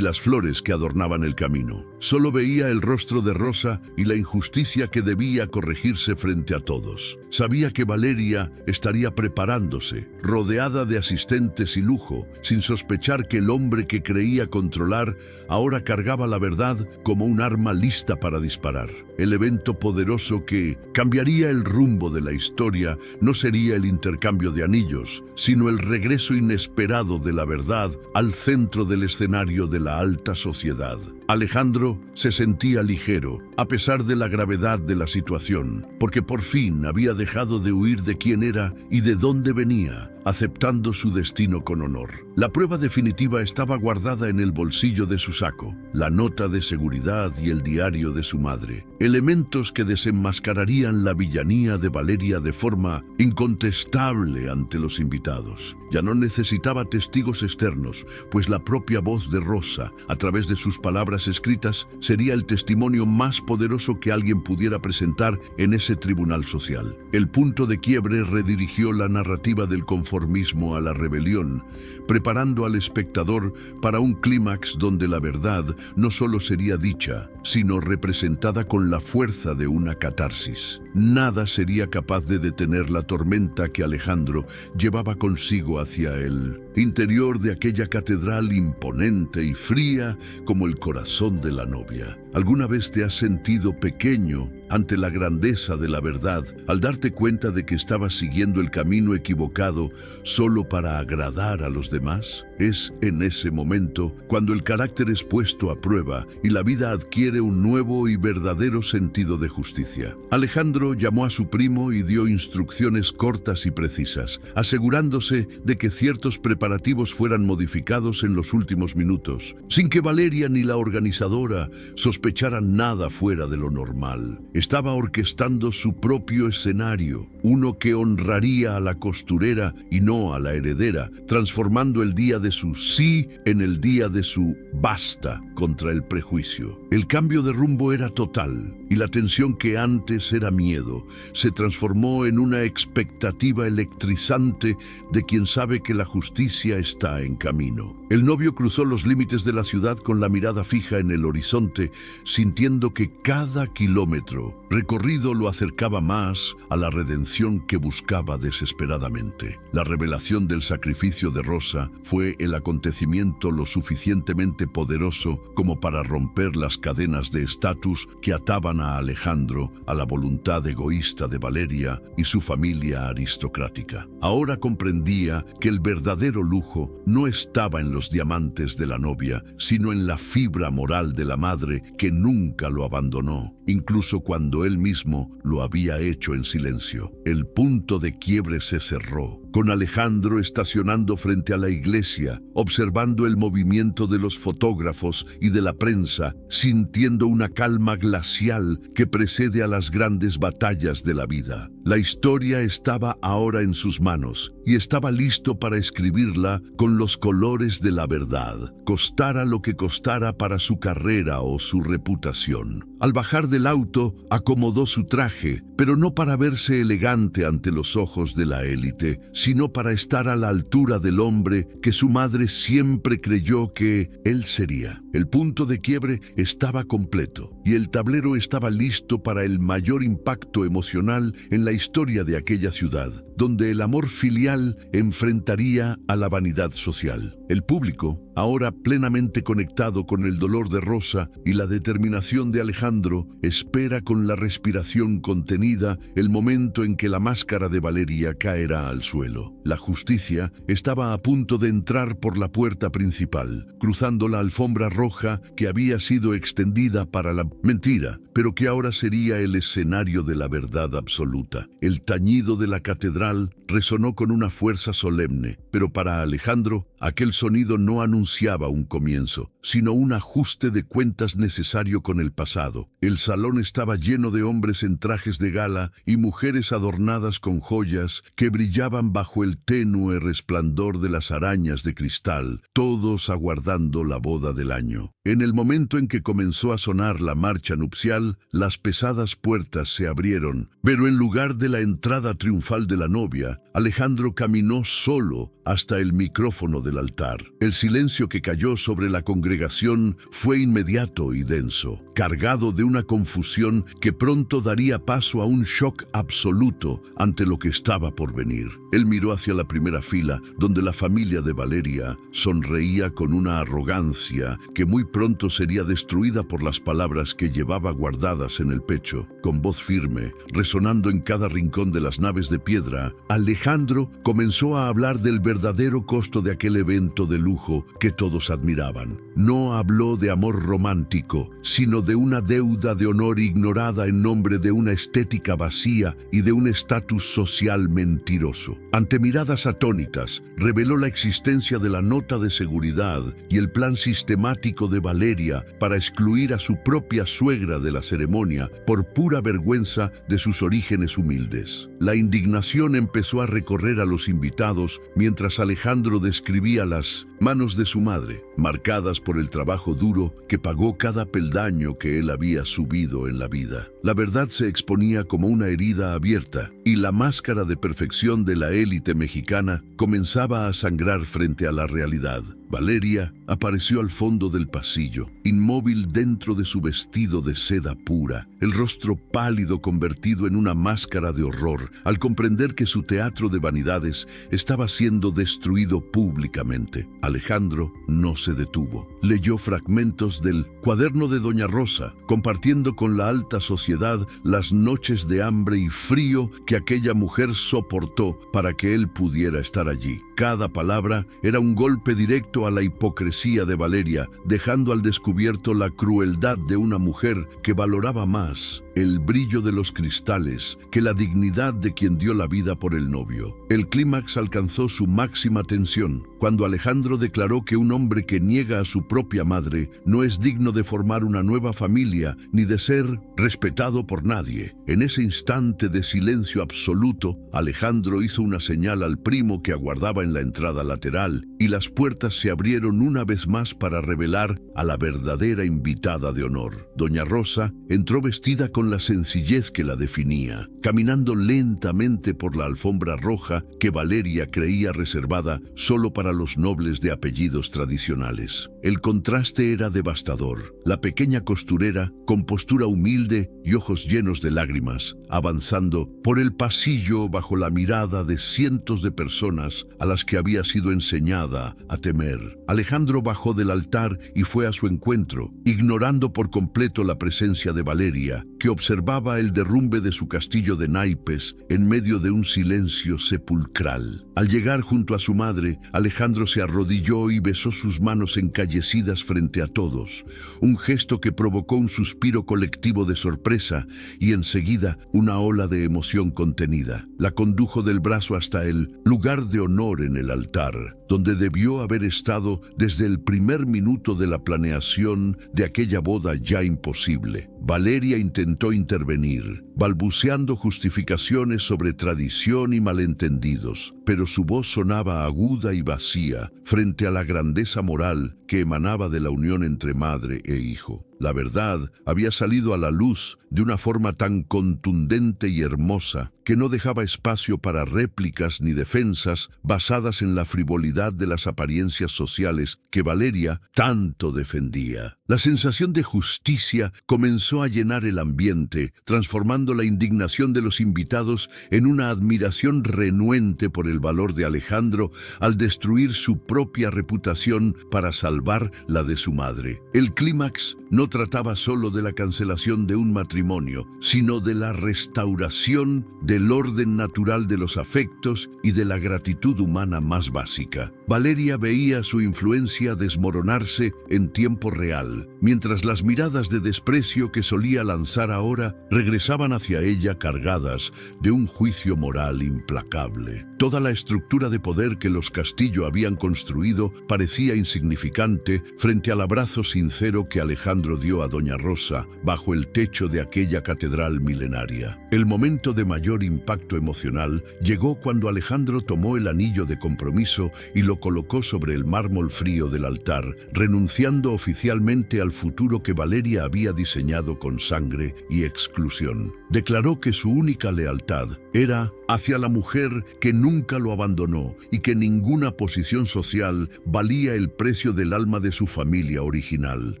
las flores que adornaban el camino. Solo veía el rostro de Rosa y la injusticia que debía corregirse frente a todos. Sabía que Valeria estaría preparándose, rodeada de asistentes y lujo, sin sospechar que el hombre que creía controlar ahora cargaba la verdad como un arma lista para disparar. El evento poderoso que cambiaría el rumbo de la historia no sería el intercambio de anillos, sino el regreso inesperado de la verdad al centro del escenario de la alta sociedad. Alejandro se sentía ligero, a pesar de la gravedad de la situación, porque por fin había dejado de huir de quién era y de dónde venía, aceptando su destino con honor. La prueba definitiva estaba guardada en el bolsillo de su saco, la nota de seguridad y el diario de su madre, elementos que desenmascararían la villanía de Valeria de forma incontestable ante los invitados. Ya no necesitaba testigos externos, pues la propia voz de Rosa, a través de sus palabras escritas, sería el testimonio más poderoso que alguien pudiera presentar en ese tribunal social. El punto de quiebre redirigió la narrativa del conformismo a la rebelión, preparando al espectador para un clímax donde la verdad no solo sería dicha, sino representada con la fuerza de una catarsis. Nada sería capaz de detener la tormenta que Alejandro llevaba consigo hacia el interior de aquella catedral imponente y fría como el corazón de la novia. ¿Alguna vez te has sentido pequeño ante la grandeza de la verdad al darte cuenta de que estabas siguiendo el camino equivocado solo para agradar a los demás? Es en ese momento cuando el carácter es puesto a prueba y la vida adquiere un nuevo y verdadero sentido de justicia. Alejandro llamó a su primo y dio instrucciones cortas y precisas, asegurándose de que ciertos preparativos fueran modificados en los últimos minutos, sin que Valeria ni la organizadora sospecharan nada fuera de lo normal. Estaba orquestando su propio escenario, uno que honraría a la costurera y no a la heredera, transformando el día de su sí en el día de su basta contra el prejuicio. El cambio de rumbo era total y la tensión que antes era miedo se transformó en una expectativa electrizante de quien sabe que la justicia está en camino. El novio cruzó los límites de la ciudad con la mirada fija en el horizonte, sintiendo que cada kilómetro recorrido lo acercaba más a la redención que buscaba desesperadamente. La revelación del sacrificio de Rosa fue el acontecimiento lo suficientemente poderoso como para romper las cadenas de estatus que ataban a Alejandro a la voluntad egoísta de Valeria y su familia aristocrática. Ahora comprendía que el verdadero lujo no estaba en los diamantes de la novia, sino en la fibra moral de la madre que nunca lo abandonó, incluso cuando él mismo lo había hecho en silencio. El punto de quiebre se cerró, con Alejandro estacionando frente a la iglesia, observando el movimiento de los fotógrafos y de la prensa, sintiendo una calma glacial que precede a las grandes batallas de la vida. La historia estaba ahora en sus manos y estaba listo para escribirla con los colores de la verdad, costara lo que costara para su carrera o su reputación. Al bajar del auto, acomodó su traje, pero no para verse elegante ante los ojos de la élite, sino para estar a la altura del hombre que su madre siempre creyó que él sería. El punto de quiebre estaba completo y el tablero estaba listo para el mayor impacto emocional en la historia de aquella ciudad, donde el amor filial enfrentaría a la vanidad social. El público, ahora plenamente conectado con el dolor de Rosa y la determinación de Alejandro, espera con la respiración contenida el momento en que la máscara de Valeria caerá al suelo. La justicia estaba a punto de entrar por la puerta principal, cruzando la alfombra roja que había sido extendida para la mentira, pero que ahora sería el escenario de la verdad absoluta. El tañido de la catedral resonó con una fuerza solemne, pero para Alejandro aquel sonido no anunciaba un comienzo, sino un ajuste de cuentas necesario con el pasado. El salón estaba lleno de hombres en trajes de gala y mujeres adornadas con joyas que brillaban bajo el tenue resplandor de las arañas de cristal, todos aguardando la boda del año. En el momento en que comenzó a sonar la marcha nupcial, las pesadas puertas se abrieron, pero en lugar de la entrada triunfal de la novia, Alejandro caminó solo hasta el micrófono del altar. El silencio que cayó sobre la congregación fue inmediato y denso, cargado de una confusión que pronto daría paso a un shock absoluto ante lo que estaba por venir. Él miró hacia la primera fila, donde la familia de Valeria sonreía con una arrogancia que muy pronto sería destruida por las palabras que llevaba guardadas en el pecho. Con voz firme, resonando en cada rincón de las naves de piedra, Alejandro comenzó a hablar del verdadero costo de aquel evento de lujo que todos admiraban. No habló de amor romántico, sino de una deuda de honor ignorada en nombre de una estética vacía y de un estatus social mentiroso. Ante miradas atónitas, reveló la existencia de la nota de seguridad y el plan sistemático de Valeria para excluir a su propia suegra de la ceremonia por pura vergüenza de sus orígenes humildes. La indignación empezó a recorrer a los invitados mientras Alejandro describía las manos de su madre, marcadas por el trabajo duro que pagó cada peldaño que él había subido en la vida. La verdad se exponía como una herida abierta y la máscara de perfección de la élite mexicana comenzaba a sangrar frente a la realidad. Valeria apareció al fondo del pasillo, inmóvil dentro de su vestido de seda pura, el rostro pálido convertido en una máscara de horror, al comprender que su teatro de vanidades estaba siendo destruido públicamente. Alejandro no se detuvo. Leyó fragmentos del cuaderno de Doña Rosa, compartiendo con la alta sociedad las noches de hambre y frío que aquella mujer soportó para que él pudiera estar allí. Cada palabra era un golpe directo a la hipocresía de Valeria, dejando al descubierto la crueldad de una mujer que valoraba más el brillo de los cristales que la dignidad de quien dio la vida por el novio. El clímax alcanzó su máxima tensión cuando Alejandro declaró que un hombre que niega a su propia madre no es digno de formar una nueva familia ni de ser respetado por nadie. En ese instante de silencio absoluto, Alejandro hizo una señal al primo que aguardaba en la entrada lateral y las puertas se abrieron una vez más para revelar a la verdadera invitada de honor. Doña Rosa entró vestida con la sencillez que la definía, caminando lentamente por la alfombra roja que Valeria creía reservada solo para los nobles de apellidos tradicionales. El contraste era devastador. La pequeña costurera, con postura humilde y ojos llenos de lágrimas, avanzando por el pasillo bajo la mirada de cientos de personas a las que había sido enseñada a temer. Alejandro bajó del altar y fue a su encuentro, ignorando por completo la presencia de Valeria, que observaba el derrumbe de su castillo de naipes en medio de un silencio sepulcral. Al llegar junto a su madre, Alejandro se arrodilló y besó sus manos encallecidas frente a todos, un gesto que provocó un suspiro colectivo de sorpresa y enseguida una ola de emoción contenida. La condujo del brazo hasta el lugar de honor en el altar, donde debió haber estado desde el primer minuto de la planeación de aquella boda ya imposible. Valeria intentó intervenir, balbuceando justificaciones sobre tradición y malentendidos, pero su voz sonaba aguda y vacía frente a la grandeza moral que emanaba de la unión entre madre e hijo. La verdad había salido a la luz de una forma tan contundente y hermosa que no dejaba espacio para réplicas ni defensas basadas en la frivolidad de las apariencias sociales que Valeria tanto defendía. La sensación de justicia comenzó a llenar el ambiente, transformando la indignación de los invitados en una admiración renuente por el valor de Alejandro al destruir su propia reputación para salvar la de su madre. El clímax no trataba solo de la cancelación de un matrimonio, sino de la restauración del orden natural de los afectos y de la gratitud humana más básica. Valeria veía su influencia desmoronarse en tiempo real, mientras las miradas de desprecio que solía lanzar ahora regresaban hacia ella cargadas de un juicio moral implacable. Toda la estructura de poder que los Castillo habían construido parecía insignificante frente al abrazo sincero que Alejandro dio a Doña Rosa bajo el techo de aquella catedral milenaria. El momento de mayor impacto emocional llegó cuando Alejandro tomó el anillo de compromiso y lo colocó sobre el mármol frío del altar, renunciando oficialmente al futuro que Valeria había diseñado con sangre y exclusión. Declaró que su única lealtad era hacia la mujer que nunca lo abandonó y que ninguna posición social valía el precio del alma de su familia original.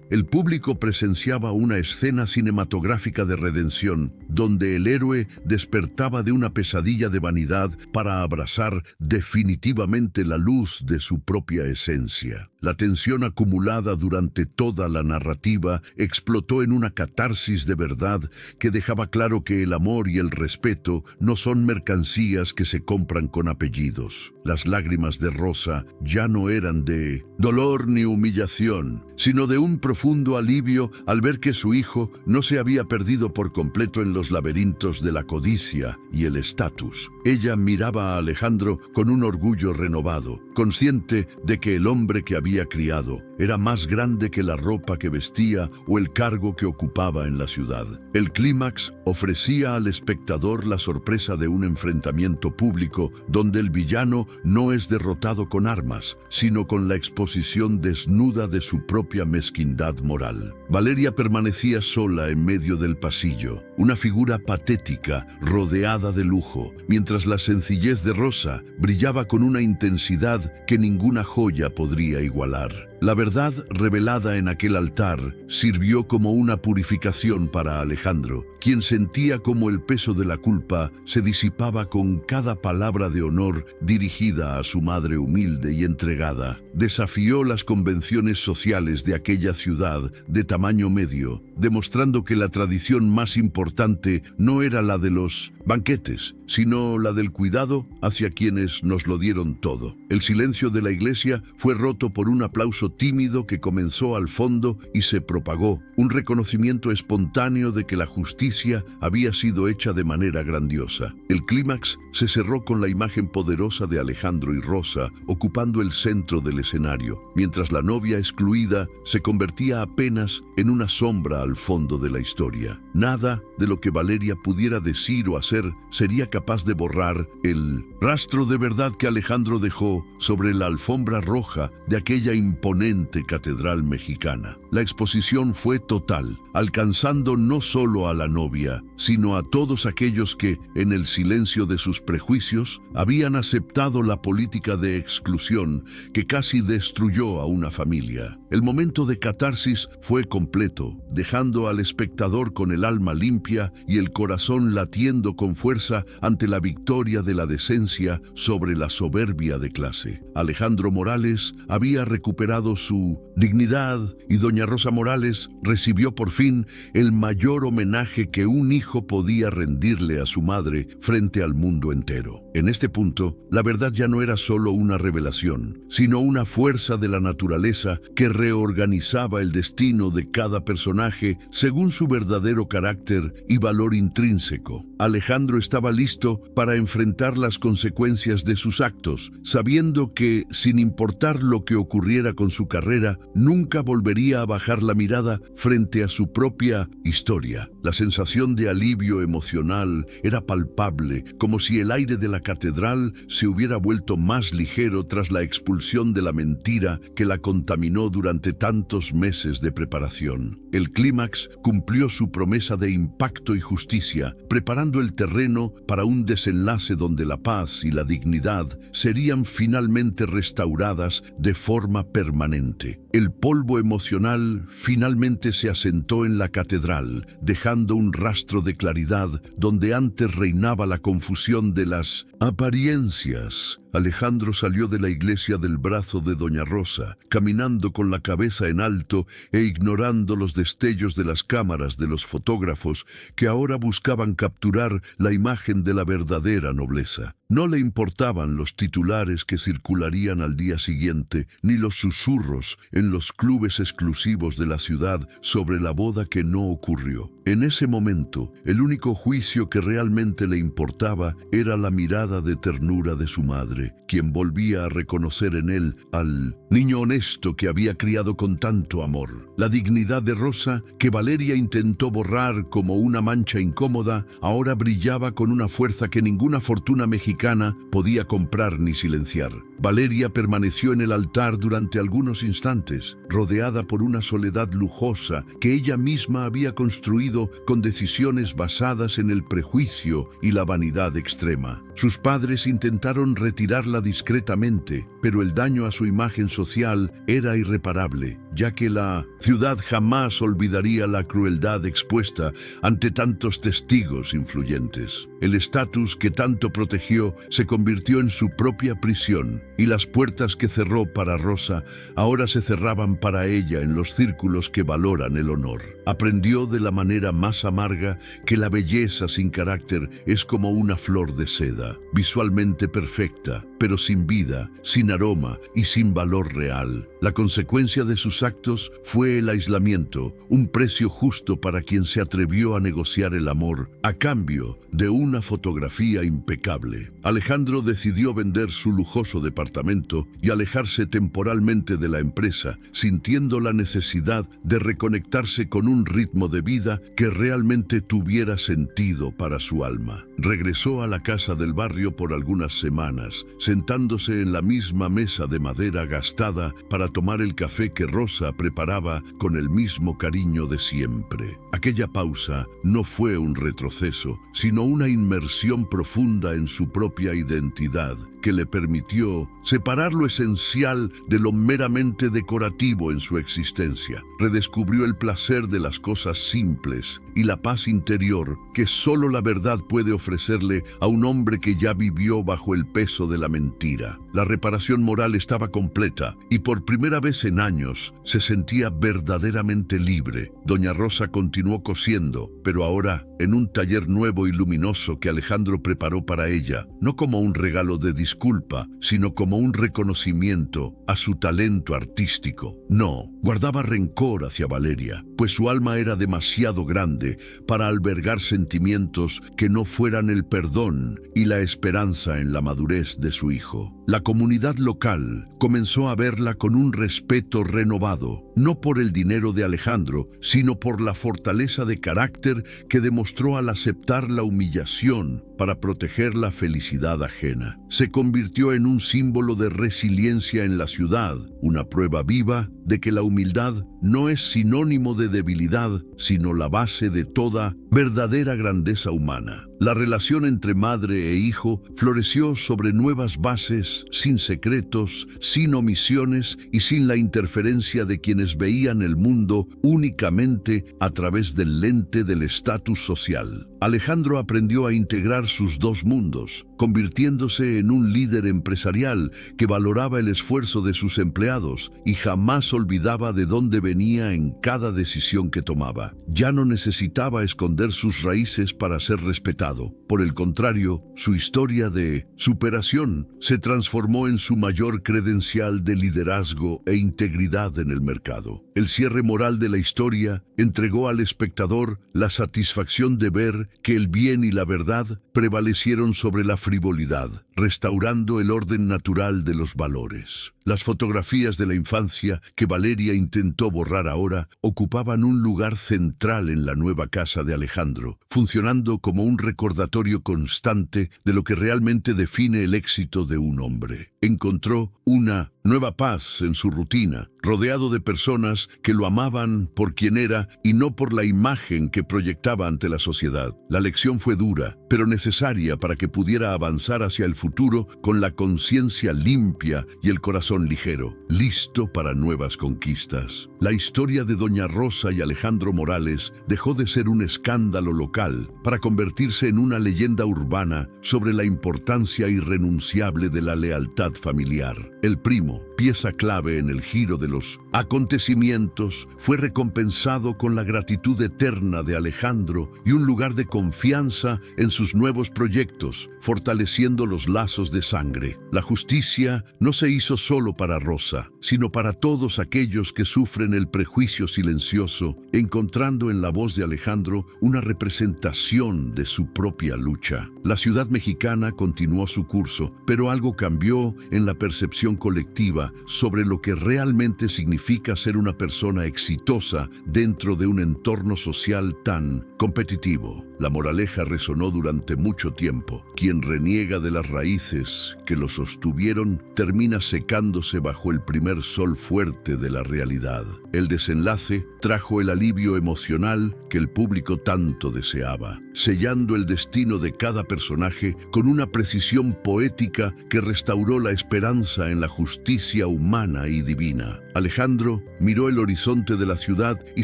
El público presenciaba una escena cinematográfica de redención, donde el héroe despertaba de una pesadilla de vanidad para abrazar definitivamente la luz de su propia esencia. La tensión acumulada durante toda la narrativa explotó en una catarsis de verdad que dejaba claro que el amor y el respeto no son mercancías que se compran con apellidos. Las lágrimas de Rosa ya no eran de dolor ni humillación, sino de un profundo alivio al ver que su hijo no se había perdido por completo en los laberintos de la codicia y el estatus. Ella miraba a Alejandro con un orgullo renovado, consciente de que el hombre que había criado era más grande que la ropa que vestía o el cargo que ocupaba en la ciudad. El clímax ofrecía al espectador la sorpresa de un enfrentamiento público donde el villano no es derrotado con armas, sino con la exposición desnuda de su propia mezquindad moral. Valeria permanecía sola en medio del pasillo, una figura patética rodeada de lujo, mientras la sencillez de Rosa brillaba con una intensidad que ninguna joya podría igualar. La verdad revelada en aquel altar sirvió como una purificación para Alejandro, quien sentía como el peso de la culpa se disipaba con cada palabra de honor dirigida a su madre humilde y entregada. desafió las convenciones sociales de aquella ciudad de tamaño medio, demostrando que la tradición más importante no era la de los banquetes, sino la del cuidado hacia quienes nos lo dieron todo. El silencio de la iglesia fue roto por un aplauso tímido que comenzó al fondo y se propagó, un reconocimiento espontáneo de que la justicia había sido hecha de manera grandiosa. El clímax se cerró con la imagen poderosa de Alejandro y Rosa ocupando el centro del escenario, mientras la novia excluida se convertía apenas en una sombra al fondo de la historia. Nada de lo que Valeria pudiera decir o hacer sería capaz de borrar el rastro de verdad que Alejandro dejó sobre la alfombra roja de aquella imponente catedral mexicana. La exposición fue total, alcanzando no solo a la novia, sino a todos aquellos que, en el silencio de sus prejuicios, habían aceptado la política de exclusión que casi destruyó a una familia. El momento de catarsis fue completo, dejando al espectador con el alma limpia y el corazón latiendo con fuerza ante la victoria de la decencia sobre la soberbia de clase. Alejandro Morales había recuperado su dignidad y doña Rosa Morales recibió por fin el mayor homenaje que un hijo podía rendirle a su madre frente al mundo entero. En este punto, la verdad ya no era solo una revelación, sino una fuerza de la naturaleza que reorganizaba el destino de cada personaje según su verdadero carácter y valor intrínseco. Alejandro estaba listo para enfrentar las consecuencias de sus actos, sabiendo que, sin importar lo que ocurriera con su carrera, nunca volvería a bajar la mirada frente a su propia historia. La sensación de alivio emocional era palpable, como si el aire de la catedral se hubiera vuelto más ligero tras la expulsión de la mentira que la contaminó durante tantos meses de preparación. El clímax cumplió su promesa de impacto y justicia, preparando el terreno para un desenlace donde la paz y la dignidad serían finalmente restauradas de forma permanente. El polvo emocional finalmente se asentó en la catedral, dejando un rastro de claridad donde antes reinaba la confusión de las apariencias. Alejandro salió de la iglesia del brazo de doña Rosa, caminando con la cabeza en alto e ignorando los destellos de las cámaras de los fotógrafos que ahora buscaban capturar la imagen de la verdadera nobleza. No le importaban los titulares que circularían al día siguiente, ni los susurros en los clubes exclusivos de la ciudad sobre la boda que no ocurrió. En ese momento, el único juicio que realmente le importaba era la mirada de ternura de su madre, quien volvía a reconocer en él al niño honesto que había criado con tanto amor. La dignidad de Rosa, que Valeria intentó borrar como una mancha incómoda, ahora brillaba con una fuerza que ninguna fortuna mexicana podía comprar ni silenciar. Valeria permaneció en el altar durante algunos instantes, rodeada por una soledad lujosa que ella misma había construido con decisiones basadas en el prejuicio y la vanidad extrema. Sus padres intentaron retirarla discretamente, pero el daño a su imagen social era irreparable, ya que la ciudad jamás olvidaría la crueldad expuesta ante tantos testigos influyentes. El estatus que tanto protegió se convirtió en su propia prisión, y las puertas que cerró para Rosa ahora se cerraban para ella en los círculos que valoran el honor. Aprendió de la manera más amarga que la belleza sin carácter es como una flor de seda, visualmente perfecta, pero sin vida, sin aroma y sin valor real. La consecuencia de sus actos fue el aislamiento, un precio justo para quien se atrevió a negociar el amor a cambio de una fotografía impecable. Alejandro decidió vender su lujoso departamento y alejarse temporalmente de la empresa, sintiendo la necesidad de reconectarse con un ritmo de vida que realmente tuviera sentido para su alma. Regresó a la casa del barrio por algunas semanas, sentándose en la misma mesa de madera gastada para tomar el café que Rosa preparaba con el mismo cariño de siempre. Aquella pausa no fue un retroceso, sino una inmersión profunda en su propia identidad, que le permitió separar lo esencial de lo meramente decorativo en su existencia. Redescubrió el placer de las cosas simples y la paz interior que solo la verdad puede ofrecerle a un hombre que ya vivió bajo el peso de la mentira. La reparación moral estaba completa y por primera vez en años se sentía verdaderamente libre. Doña Rosa continuó cosiendo, pero ahora en un taller nuevo y luminoso que Alejandro preparó para ella, no como un regalo de disculpa, sino como un reconocimiento a su talento artístico. No, guardaba rencor hacia Valeria, pues su alma era demasiado grande para albergar sentimientos que no fueran el perdón y la esperanza en la madurez de su hijo. La comunidad local comenzó a verla con un respeto renovado, no por el dinero de Alejandro, sino por la fortaleza de carácter que demostró al aceptar la humillación para proteger la felicidad ajena. Se convirtió en un símbolo de resiliencia en la ciudad, una prueba viva de que la humildad no es sinónimo de debilidad, sino la base de toda verdadera grandeza humana. La relación entre madre e hijo floreció sobre nuevas bases, sin secretos, sin omisiones y sin la interferencia de quienes veían el mundo únicamente a través del lente del estatus social. Alejandro aprendió a integrar sus dos mundos, convirtiéndose en un líder empresarial que valoraba el esfuerzo de sus empleados y jamás olvidaba de dónde venía en cada decisión que tomaba. Ya no necesitaba esconder sus raíces para ser respetado. Por el contrario, su historia de superación se transformó en su mayor credencial de liderazgo e integridad en el mercado. El cierre moral de la historia entregó al espectador la satisfacción de ver que el bien y la verdad prevalecieron sobre la frivolidad, restaurando el orden natural de los valores. Las fotografías de la infancia que Valeria intentó borrar ahora ocupaban un lugar central en la nueva casa de Alejandro, funcionando como un recordatorio constante de lo que realmente define el éxito de un hombre. Encontró una nueva paz en su rutina, rodeado de personas que lo amaban por quien era y no por la imagen que proyectaba ante la sociedad. La lección fue dura, pero necesaria para que pudiera avanzar hacia el futuro con la conciencia limpia y el corazón ligero, listo para nuevas conquistas. La historia de Doña Rosa y Alejandro Morales dejó de ser un escándalo local para convertirse en una leyenda urbana sobre la importancia irrenunciable de la lealtad familiar. El primo, pieza clave en el giro de los acontecimientos, fue recompensado con la gratitud eterna de Alejandro y un lugar de confianza en sus nuevos proyectos, fortaleciendo los lazos de sangre. La justicia no se hizo solo para Rosa, sino para todos aquellos que sufren el prejuicio silencioso, encontrando en la voz de Alejandro una representación de su propia lucha. La ciudad mexicana continuó su curso, pero algo cambió en la percepción colectiva sobre lo que realmente significa ser una persona exitosa dentro de un entorno social tan competitivo. La moraleja resonó durante mucho tiempo. Quien reniega de las raíces que lo sostuvieron termina secándose bajo el primer sol fuerte de la realidad. El desenlace trajo el alivio emocional que el público tanto deseaba, sellando el destino de cada personaje con una precisión poética que restauró la esperanza en la justicia humana y divina. Alejandro miró el horizonte de la ciudad y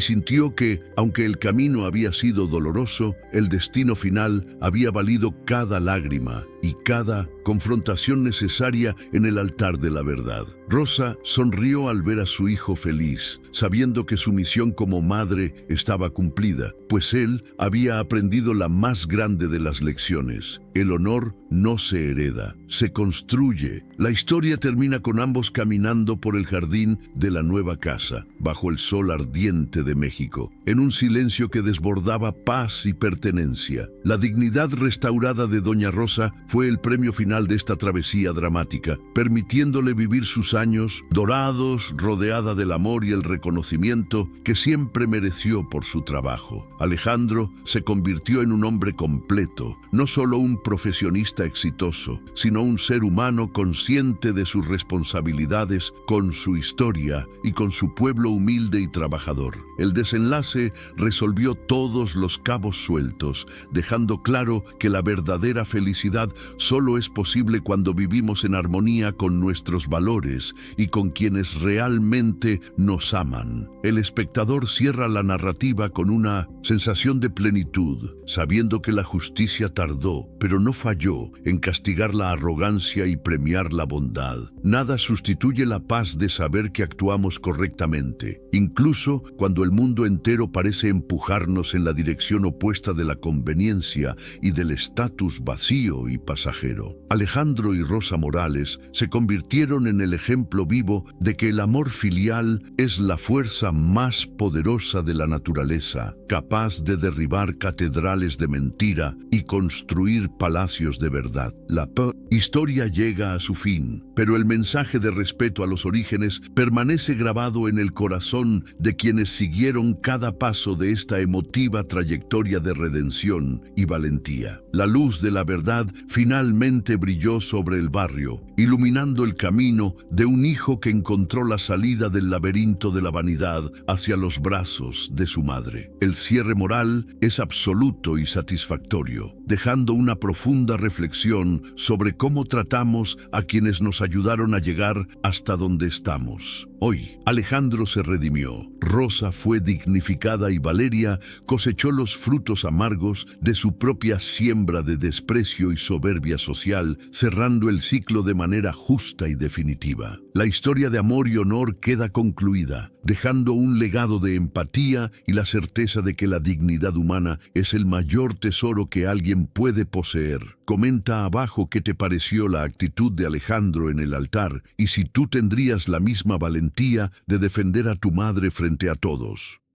sintió que, aunque el camino había sido doloroso, el destino final había valido cada lágrima y cada confrontación necesaria en el altar de la verdad. Rosa sonrió al ver a su hijo feliz, sabiendo que su misión como madre estaba cumplida, pues él había aprendido la más grande de las lecciones. El honor no se hereda, se construye. La historia termina con ambos caminando por el jardín de la nueva casa, bajo el sol ardiente de México, en un silencio que desbordaba paz y pertenencia. La dignidad restaurada de Doña Rosa fue el premio final de esta travesía dramática, permitiéndole vivir sus años dorados, rodeada del amor y el reconocimiento que siempre mereció por su trabajo. Alejandro se convirtió en un hombre completo, no solo un profesionista exitoso, sino un ser humano consciente de sus responsabilidades con su historia y con su pueblo humilde y trabajador. El desenlace resolvió todos los cabos sueltos, dejando claro que la verdadera felicidad solo es posible posible cuando vivimos en armonía con nuestros valores y con quienes realmente nos aman. El espectador cierra la narrativa con una sensación de plenitud, sabiendo que la justicia tardó, pero no falló en castigar la arrogancia y premiar la bondad. Nada sustituye la paz de saber que actuamos correctamente, incluso cuando el mundo entero parece empujarnos en la dirección opuesta de la conveniencia y del estatus vacío y pasajero. Alejandro y Rosa Morales se convirtieron en el ejemplo vivo de que el amor filial es la fuerza más poderosa de la naturaleza, capaz de derribar catedrales de mentira y construir palacios de verdad. La historia llega a su fin, pero el mensaje de respeto a los orígenes permanece grabado en el corazón de quienes siguieron cada paso de esta emotiva trayectoria de redención y valentía. La luz de la verdad finalmente brilló sobre el barrio, iluminando el camino de un hijo que encontró la salida del laberinto de la vanidad hacia los brazos de su madre. El cierre moral es absoluto y satisfactorio, dejando una profunda reflexión sobre cómo tratamos a quienes nos ayudaron a llegar hasta donde estamos. Hoy, Alejandro se redimió, Rosa fue dignificada y Valeria cosechó los frutos amargos de su propia siembra de desprecio y soberbia social, cerrando el ciclo de manera justa y definitiva. La historia de amor y honor queda concluida, dejando un legado de empatía y la certeza de que la dignidad humana es el mayor tesoro que alguien puede poseer. Comenta abajo qué te pareció la actitud de Alejandro en el altar y si tú tendrías la misma valentía de defender a tu madre frente a todos.